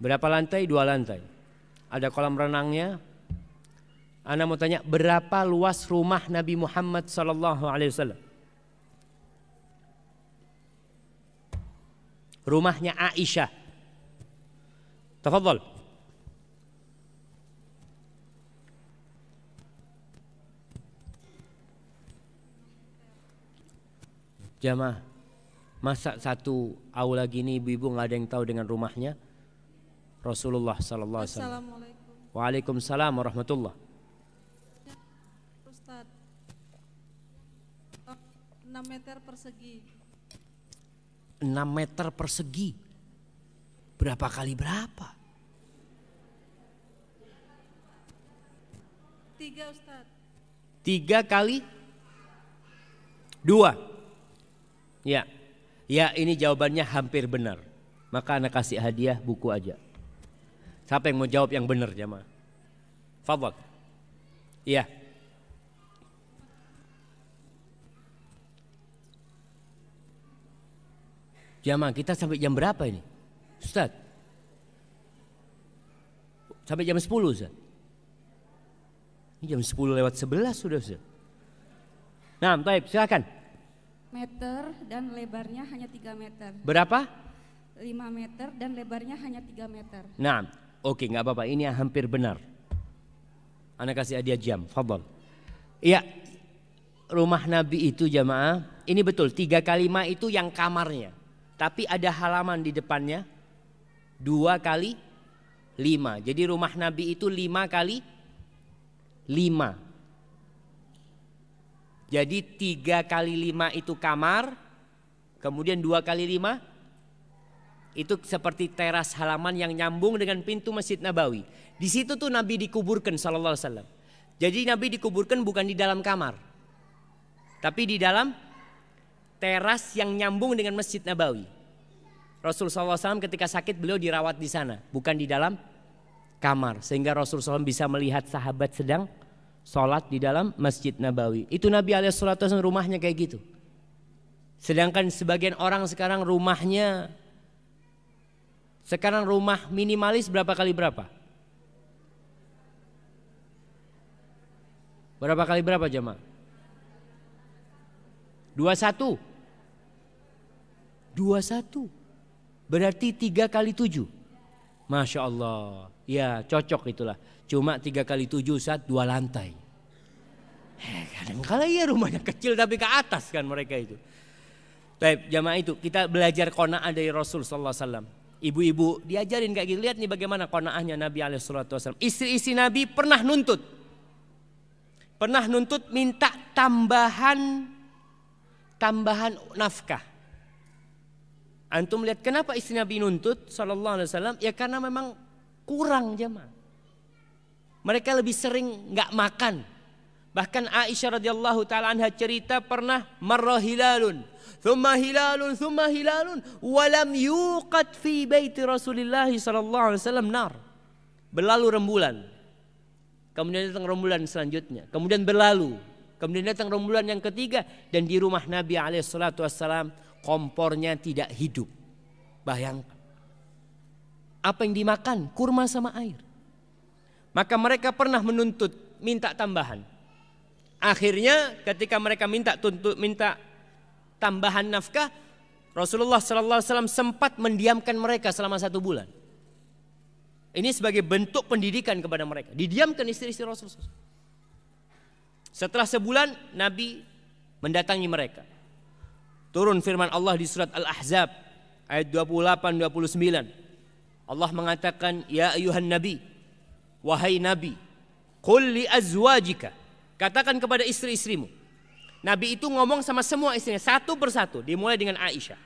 Berapa lantai? 2 lantai. Ada kolam renangnya. Ana mau tanya, berapa luas rumah Nabi Muhammad sallallahu alaihi wasallam? Rumahnya Aisyah. Tafadhal. Jamaah, masa satu aula gini ibu-ibu nggak ada yang tahu dengan rumahnya Rasulullah sallallahu alaihi wasallam. Assalamualaikum. Waalaikumsalam warahmatullah. Ustaz, 6 meter persegi. 6 meter persegi. Berapa kali berapa? 3 Ustaz. 3 kali 2. Ya, ya ini jawabannya hampir benar. Maka anak kasih hadiah buku aja. Siapa yang mau jawab yang benar jamaah? Fadhal. Iya. Jamaah kita sampai jam berapa ini? Ustaz? Sampai jam 10 Ustaz? Ini jam 10 lewat 11 sudah Ustaz. Nah, baik, silakan. Meter dan lebarnya hanya 3 meter. Berapa? 5 meter dan lebarnya hanya 3 meter. Nah, oke, nggak apa-apa. Ini hampir benar. Ana kasih hadiah jam. Fadhal. Iya, rumah Nabi itu jamaah. Ini betul 3 kali 5 itu yang kamarnya. Tapi ada halaman di depannya 2 kali 5. Jadi rumah Nabi itu 5 kali 5. Jadi 3 kali 5 itu kamar. Kemudian 2 kali 5 itu seperti teras halaman yang nyambung dengan pintu Masjid Nabawi. Di situ tuh Nabi dikuburkan sallallahu alaihi wasallam. Jadi Nabi dikuburkan bukan di dalam kamar, tapi di dalam teras yang nyambung dengan Masjid Nabawi. Rasul sallallahu alaihi wasallam ketika sakit beliau dirawat di sana, bukan di dalam kamar, sehingga Rasul SAW bisa melihat sahabat sedang sholat di dalam Masjid Nabawi. Itu Nabi alaihi wasallam rumahnya kayak gitu. Sedangkan sebagian orang sekarang rumah minimalis berapa kali berapa? Berapa kali berapa jemaah? 21. Berarti 3 kali 7. Masya Allah. Ya cocok itulah. Cuma 3 kali 7 Ustaz 2 lantai. Kadang-kala ya rumahnya kecil tapi ke atas kan mereka itu. Baik jamaah, itu kita belajar qanaah dari Rasul sallallahu alaihi wasallam. Ibu-ibu diajarin kayak gitu. Lihat nih bagaimana qanaahnya Nabi alaihi salatu wasallam. Istri-istri Nabi pernah nuntut minta tambahan nafkah. Antum lihat kenapa istri Nabi nuntut sallallahu alaihi wasallam? Ya karena memang kurang jamaah. Mereka lebih sering nggak makan. Bahkan Aisyah radhiyallahu taala anha cerita pernah marra hilalun, thumma hilalun, wa lam yuqad fi baiti Rasulillah sallallahu alaihi wasallam nar. Berlalu rembulan. Kemudian datang rembulan selanjutnya, kemudian berlalu. Kemudian datang rembulan yang ketiga dan di rumah Nabi alaihi salatu wasallam kompornya tidak hidup. Bayangkan. Apa yang dimakan? Kurma sama air. Maka mereka pernah menuntut minta tambahan. Akhirnya ketika mereka minta tambahan nafkah, Rasulullah sallallahu alaihi wasallam sempat mendiamkan mereka selama 1 bulan. Ini sebagai bentuk pendidikan kepada mereka. Didiamkan istri-istri Rasulullah. Setelah sebulan Nabi mendatangi mereka. Turun firman Allah di surat Al-Ahzab ayat 28-29. Allah mengatakan, ya ayuhan nabi, wahai nabi, qul li azwajika, katakan kepada istri-istrimu. Nabi itu ngomong sama semua istrinya satu persatu, dimulai dengan Aisyah.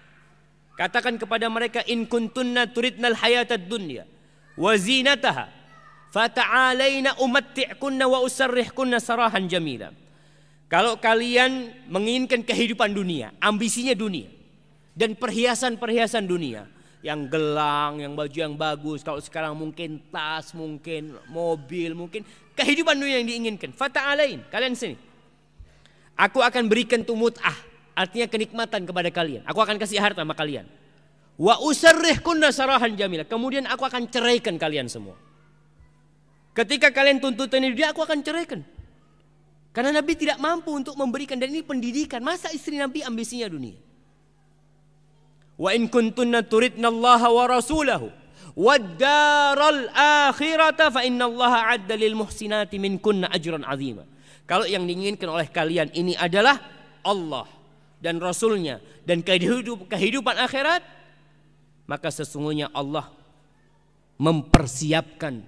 Katakan kepada mereka, in kuntunna turidnal hayatad dunya wa zinataha fata'alaina umatti'kunna wa usarrihkunna sarahan jamila. Kalau kalian menginginkan kehidupan dunia, ambisinya dunia dan perhiasan-perhiasan dunia, yang gelang, yang baju yang bagus, kalau sekarang mungkin tas, mungkin mobil, mungkin kehidupan dunia yang diinginkan. Fata'alain, kalian sini. Aku akan berikan mut'ah, artinya kenikmatan kepada kalian. Aku akan kasih harta sama kalian. Wa usarrihkunna sarahan jamila. Kemudian aku akan ceraikan kalian semua. Ketika kalian tuntutan dia, aku akan ceraikan. Karena Nabi tidak mampu untuk memberikan, dan ini pendidikan. Masa istri Nabi ambisinya dunia? Wa in kuntunna turidnallaha wa rasulahu wad-daral akhirata fa innallaha 'adda lil muhsinati minkunna ajran 'azima. Kalau yang diinginkan oleh kalian ini adalah Allah dan Rasulnya dan kehidupan akhirat, maka sesungguhnya Allah mempersiapkan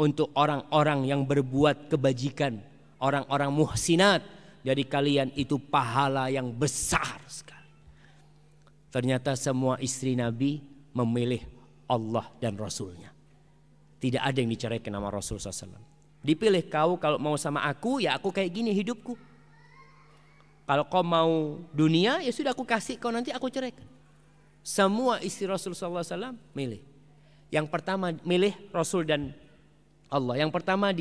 untuk orang-orang yang berbuat kebajikan, orang-orang muhsinat dari kalian itu pahala yang besar sekali. Ternyata semua istri Nabi memilih Allah dan Rasulnya. Tidak ada yang diceraikan sama Rasul SAW. Dipilih, kau kalau mau sama aku ya aku kayak gini hidupku. Kalau kau mau dunia ya sudah aku kasih kau, nanti aku ceraikan. Semua istri Rasul SAW milih. Yang pertama milih Rasul dan Allah. Yang pertama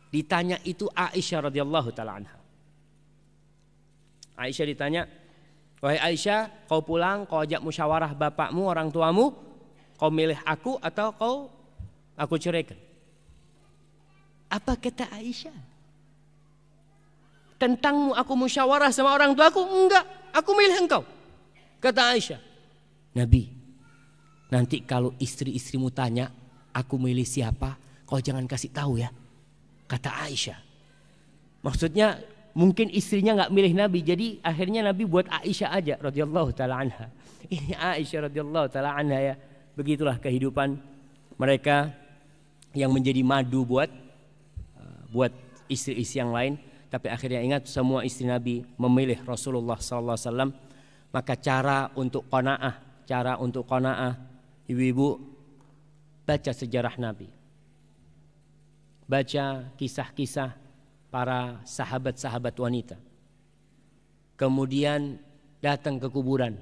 ditanya itu Aisyah radhiyallahu taala anha. Aisyah ditanya, wahai Aisyah, kau pulang, kau ajak musyawarah bapakmu, orang tuamu, kau milih aku atau aku ceraikan? Apa kata Aisyah? Tentangmu aku musyawarah sama orang tuaku? Enggak, aku milih engkau. Kata Aisyah, Nabi, nanti kalau istri-istrimu tanya aku milih siapa, kau jangan kasih tahu ya. Kata Aisyah. Maksudnya mungkin istrinya nggak milih Nabi, jadi akhirnya Nabi buat Aisyah aja radhiyallahu taala anha. Ini Aisyah radhiyallahu taala anha ya. Begitulah kehidupan mereka yang menjadi madu buat istri-istri yang lain. Tapi akhirnya ingat, semua istri Nabi memilih Rasulullah SAW. Maka cara untuk qanaah, ibu-ibu, baca sejarah Nabi, baca kisah-kisah para sahabat-sahabat wanita. Kemudian datang ke kuburan.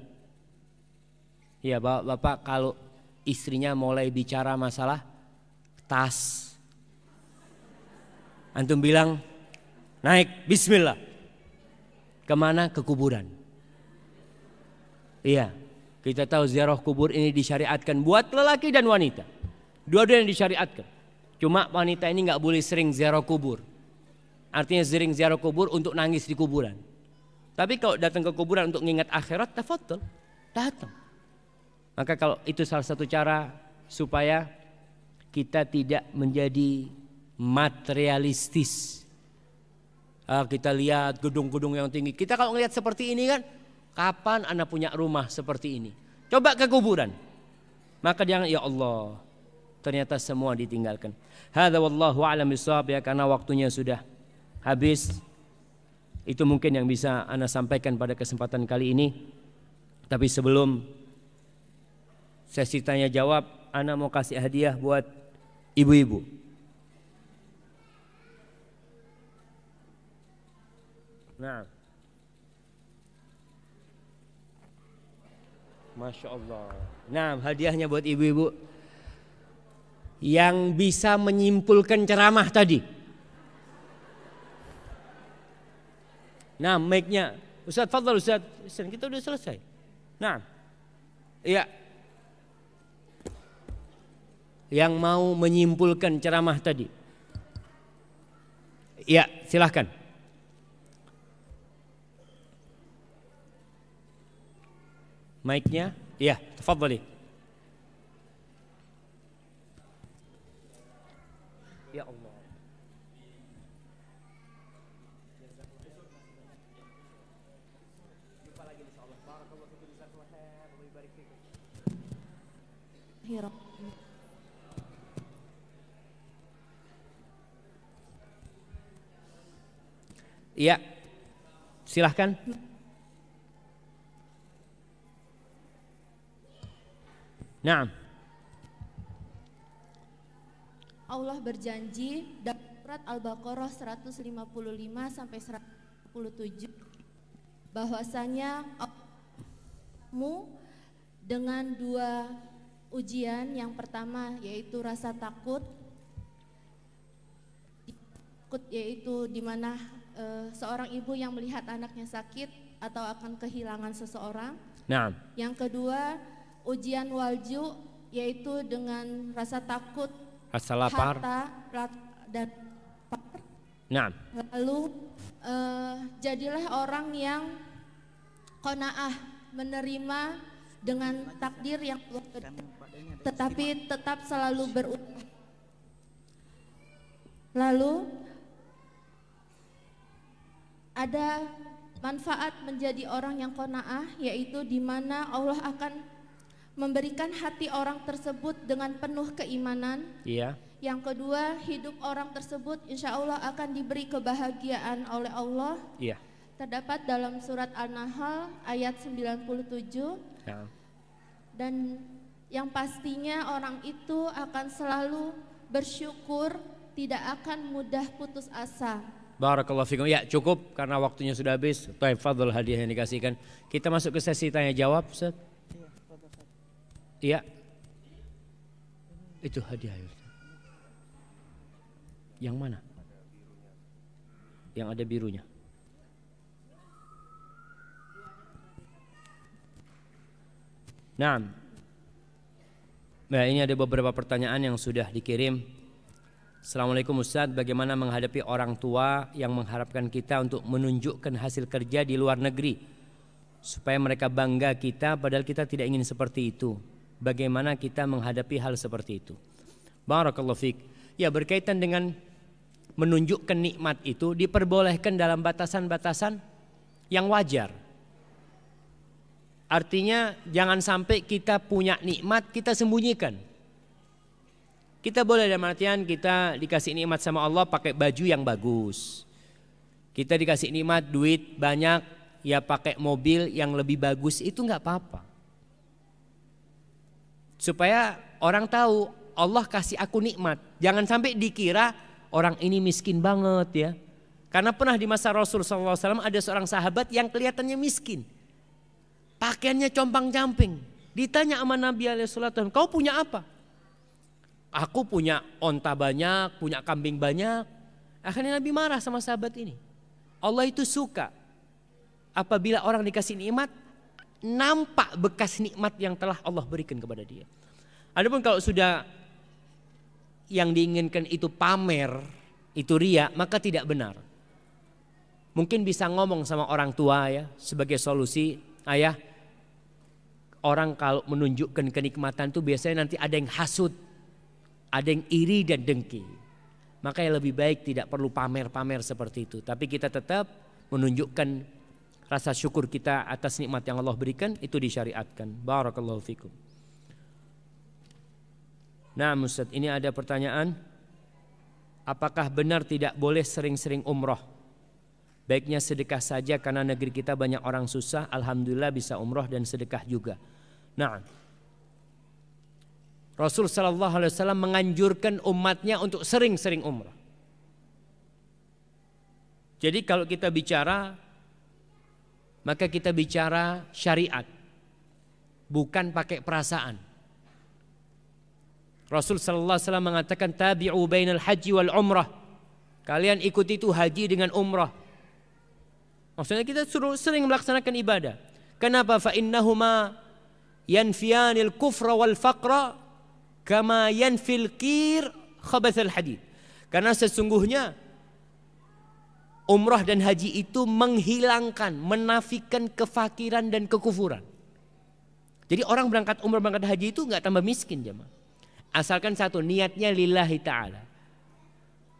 Ya bapak, kalau istrinya mulai bicara masalah tas, antum bilang naik bismillah. Kemana? Ke kuburan. Iya, kita tahu ziarah kubur ini disyariatkan buat lelaki dan wanita. Dua-duanya disyariatkan. Cuma wanita ini nggak boleh sering ziarah kubur. Artinya sering ziarah kubur untuk nangis di kuburan. Tapi kalau datang ke kuburan untuk mengingat akhirat, tafadhol, datang. Maka kalau itu salah satu cara supaya kita tidak menjadi materialistis. Kita lihat gedung-gedung yang tinggi. Kita kalau ngelihat seperti ini kan, kapan Anda punya rumah seperti ini? Coba ke kuburan. Maka jangan, ya Allah, ternyata semua ditinggalkan. Hadza wallahu a'lam bishawab, ya, karena waktunya sudah habis. Itu mungkin yang bisa Anda sampaikan pada kesempatan kali ini. Tapi sebelum sesi tanya jawab, Anda mau kasih hadiah buat ibu-ibu. Nah, Masya Allah. Nah, hadiahnya buat ibu-ibu yang bisa menyimpulkan ceramah tadi. Nah, mic-nya Ustaz, fadhal Ustaz. Kita udah selesai. Nah, iya. Yang mau menyimpulkan ceramah tadi. Iya, silahkan. Mic-nya, iya, tafadhali. Ya Allah. Iya, silahkan. Nah, Allah berjanji dalam surat Al-Baqarah 155 sampai 157 bahwasanya kamu dengan dua ujian. Yang pertama yaitu rasa takut yaitu di mana seorang ibu yang melihat anaknya sakit atau akan kehilangan seseorang. nah, Yang kedua ujian walju yaitu dengan rasa takut, rasa lapar. dan Nah, lalu jadilah orang yang qanaah, menerima dengan takdir yang tetapi tetap selalu berusaha. Lalu ada manfaat menjadi orang yang qanaah, yaitu di mana Allah akan memberikan hati orang tersebut dengan penuh keimanan. iya. Yang kedua, hidup orang tersebut insya Allah akan diberi kebahagiaan oleh Allah. Iya. Terdapat dalam surat An-Nahl ayat 97. Nah, Dan yang pastinya orang itu akan selalu bersyukur, tidak akan mudah putus asa. barakallahu fikum. Ya, cukup karena waktunya sudah habis. Baik, fadhil hadiah yang dikasihkan. Kita masuk ke sesi tanya jawab, Ustaz. Iya. Itu hadiah. Yang mana? Yang ada birunya. Nah, ini ada beberapa pertanyaan yang sudah dikirim. Assalamualaikum Ustaz, bagaimana menghadapi orang tua yang mengharapkan kita untuk menunjukkan hasil kerja di luar negeri supaya mereka bangga kita, padahal kita tidak ingin seperti itu. Bagaimana kita menghadapi hal seperti itu? Barakallahu fiik. Ya, berkaitan dengan menunjukkan nikmat itu diperbolehkan dalam batasan-batasan yang wajar. Artinya jangan sampai kita punya nikmat kita sembunyikan. Kita boleh dalam artian kita dikasih nikmat sama Allah pakai baju yang bagus. Kita dikasih nikmat duit banyak, ya pakai mobil yang lebih bagus, itu nggak apa-apa. Supaya orang tahu Allah kasih aku nikmat. Jangan sampai dikira orang ini miskin banget ya. Karena pernah di masa Rasul SAW ada seorang sahabat yang kelihatannya miskin. Pakaiannya compang-camping. Ditanya sama Nabi SAW, kau punya apa? Aku punya onta banyak, punya kambing banyak. Akhirnya Nabi marah sama sahabat ini. Allah itu suka apabila orang dikasih nikmat nampak bekas nikmat yang telah Allah berikan kepada dia. Adapun kalau sudah yang diinginkan itu pamer, itu riya, maka tidak benar. Mungkin bisa ngomong sama orang tua ya, sebagai solusi, ayah, orang kalau menunjukkan kenikmatan itu biasanya nanti ada yang hasut, ada yang iri dan dengki. Makanya lebih baik tidak perlu pamer-pamer seperti itu. Tapi kita tetap menunjukkan rasa syukur kita atas nikmat yang Allah berikan, itu disyariatkan. Barakallahu fikum. Nah Ustaz, ini ada pertanyaan. Apakah benar tidak boleh sering-sering umroh? Baiknya sedekah saja karena negeri kita banyak orang susah. Alhamdulillah bisa umroh dan sedekah juga. Nah, Rasul sallallahu alaihi wasallam menganjurkan umatnya untuk sering-sering umroh. Jadi kalau kita bicara, maka kita bicara syariat, bukan pakai perasaan. Rasul sallallahu alaihi wasallam mengatakan tabi'u bainal haji wal umrah. Kalian ikuti itu haji dengan umrah. Maksudnya kita suruh sering melaksanakan ibadah. Kenapa? Fa innahuma yanfiyanil kufra wal faqra kama yanfil qir khabathal hadid. Karena sesungguhnya umrah dan haji itu menghilangkan, menafikan kefakiran dan kekufuran. Jadi orang berangkat umrah, berangkat haji itu enggak tambah miskin jemaah. Asalkan satu, niatnya lillahi ta'ala.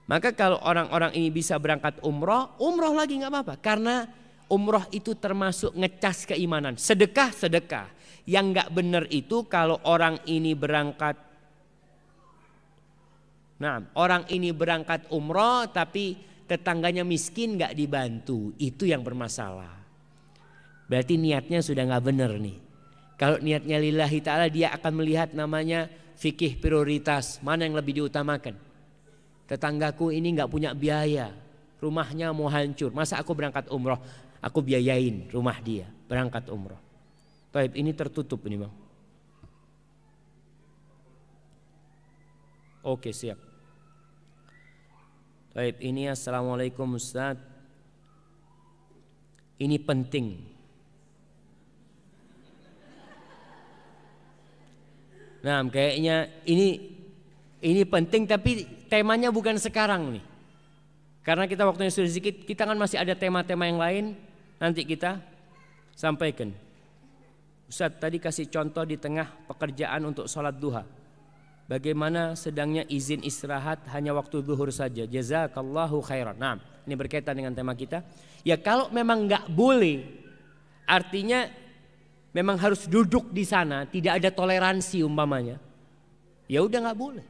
Maka kalau orang-orang ini bisa berangkat umrah, umrah lagi nggak apa-apa. Karena umrah itu termasuk ngecas keimanan. Sedekah, sedekah. Yang nggak benar itu kalau orang ini berangkat, nah orang ini berangkat umrah tapi tetangganya miskin nggak dibantu, itu yang bermasalah. Berarti niatnya sudah nggak benar nih. Kalau niatnya lillahi ta'ala, dia akan melihat namanya fikih prioritas, mana yang lebih diutamakan. Tetanggaku ini nggak punya biaya, rumahnya mau hancur, masa aku berangkat umroh, aku biayain rumah dia berangkat umroh. Taib, ini tertutup ini bang. Oke siap. Taib, ini assalamualaikum Ustaz. Ini penting. Nah kayaknya ini penting tapi temanya bukan sekarang nih. Karena kita waktunya sudah sedikit, kita kan masih ada tema-tema yang lain, nanti kita sampaikan. Ustaz tadi kasih contoh di tengah pekerjaan untuk sholat duha. Bagaimana sedangnya izin istirahat hanya waktu zuhur saja. Jazakallahu khairan. Nah ini berkaitan dengan tema kita. Ya kalau memang nggak boleh, artinya memang harus duduk di sana, tidak ada toleransi umpamanya. Ya udah nggak boleh.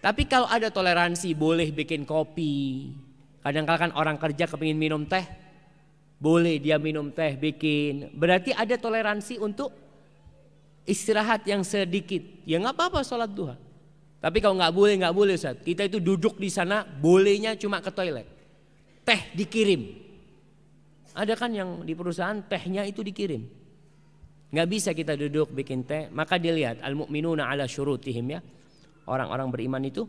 Tapi kalau ada toleransi, boleh bikin kopi. Kadang-kadang kan orang kerja kepingin minum teh, boleh dia minum teh bikin. Berarti ada toleransi untuk istirahat yang sedikit. Ya nggak apa-apa sholat duha. Tapi kalau nggak boleh Ustaz. Kita itu duduk di sana, bolehnya cuma ke toilet. Teh dikirim. Ada kan yang di perusahaan tehnya itu dikirim. Nggak bisa kita duduk bikin teh. Maka dilihat al-mu'minuna ala syurutihim ya. Orang-orang beriman itu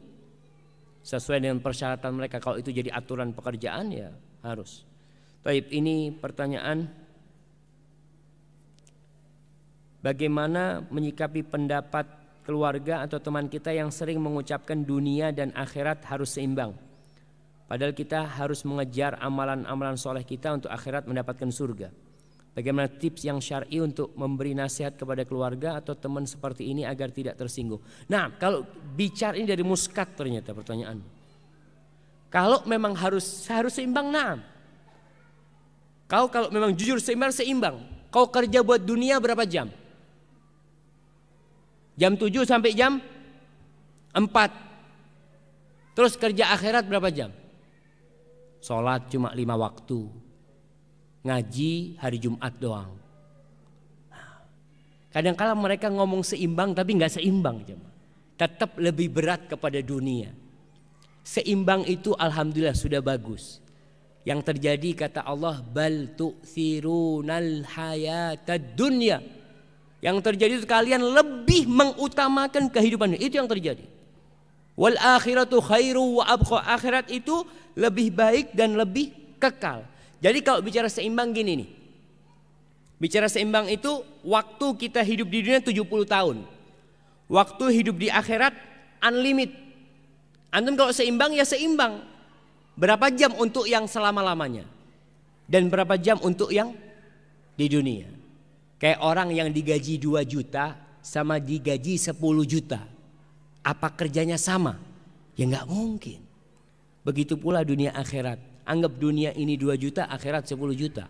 sesuai dengan persyaratan mereka. Kalau itu jadi aturan pekerjaan ya harus. Baik, ini pertanyaan. Bagaimana menyikapi pendapat keluarga atau teman kita yang sering mengucapkan dunia dan akhirat harus seimbang. Padahal kita harus mengejar amalan-amalan soleh kita untuk akhirat mendapatkan surga. Bagaimana tips yang syar'i untuk memberi nasihat kepada keluarga atau teman seperti ini agar tidak tersinggung? Nah, kalau bicara ini dari muskat ternyata pertanyaan. Kalau memang harus seimbang, nah. Kalau memang jujur seimbang. Kau kerja buat dunia berapa jam? Jam 7 sampai jam 4. Terus kerja akhirat berapa jam? Sholat cuma 5 waktu. Ngaji hari Jumat doang. Kadang-kala mereka ngomong seimbang tapi nggak seimbang, tetap lebih berat kepada dunia. Seimbang itu alhamdulillah sudah bagus. Yang terjadi kata Allah, bal tu'thirunal hayatad dunya. Yang terjadi itu kalian lebih mengutamakan kehidupan, itu yang terjadi. Wal akhiratu khairu wa abqa. Akhirat itu lebih baik dan lebih kekal. Jadi kalau bicara seimbang gini nih. Bicara seimbang itu waktu kita hidup di dunia 70 tahun. Waktu hidup di akhirat unlimited. Antum kalau seimbang ya seimbang. Berapa jam untuk yang selama-lamanya dan berapa jam untuk yang di dunia. Kayak orang yang digaji 2 juta sama digaji 10 juta. Apa kerjanya sama? Ya nggak mungkin. Begitu pula dunia akhirat. Anggap dunia ini 2 juta, akhirat 10 juta.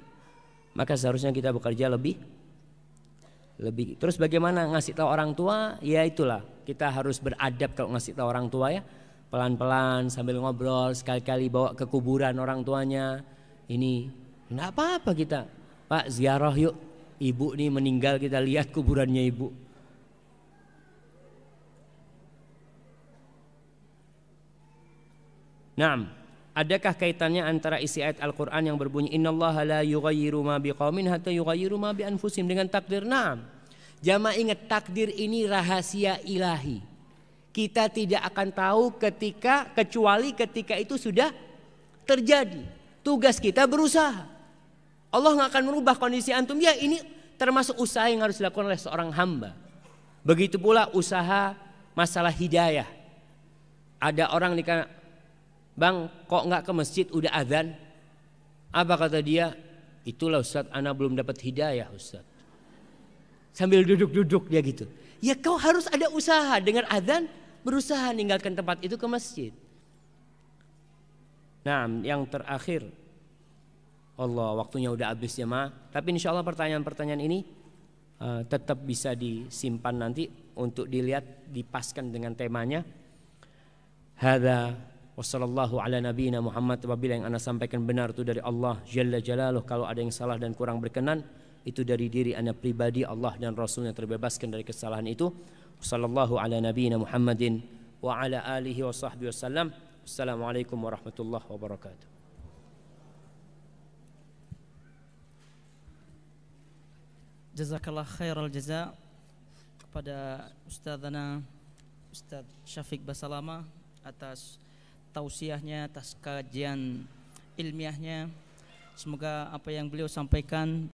Maka seharusnya kita bekerja lebih. Terus bagaimana ngasih tahu orang tua? Ya itulah, kita harus beradab kalau ngasih tahu orang tua ya. Pelan-pelan sambil ngobrol, sekali-kali bawa ke kuburan orang tuanya. Ini enggak apa-apa kita. Pak, ziarah yuk. Ibu nih meninggal, kita lihat kuburannya ibu. Naam, adakah kaitannya antara isi ayat Al-Quran yang berbunyi innallaha la yughayyiru ma biqaumin hatta yughayyiru ma bi anfusihim dengan takdir? Naam. Jamaah ingat, takdir ini rahasia ilahi. Kita tidak akan tahu kecuali ketika itu sudah terjadi. Tugas kita berusaha. Allah nggak akan merubah kondisi antum. Ya ini termasuk usaha yang harus dilakukan oleh seorang hamba. Begitu pula usaha masalah hidayah. Ada orang dikatakan, Bang, kok nggak ke masjid udah azan? Apa kata dia? Itulah Ustaz, ana belum dapat hidayah Ustaz. Sambil duduk-duduk dia gitu. Ya kau harus ada usaha, dengar azan berusaha ninggalkan tempat itu ke masjid. Nah, yang terakhir, Allah waktunya udah habis ya ma. Tapi insya Allah pertanyaan-pertanyaan ini tetap bisa disimpan nanti untuk dilihat, dipaskan dengan temanya. Hadza wassallallahu ala nabiyina Muhammad. Apabila yang anda sampaikan benar itu dari Allah Jalla Jalaluh, kalau ada yang salah dan kurang berkenan itu dari diri anda pribadi. Allah dan Rasulnya terbebaskan dari kesalahan itu. Sallallahu ala nabiyina Muhammadin wa ala alihi wa sahbihi wasallam. Assalamualaikum warahmatullahi wabarakatuh. Jazakallah khairal jaza kepada Ustadzana Ustadz Syafiq Basalama atas tausiahnya, atas kajian ilmiahnya. Semoga apa yang beliau sampaikan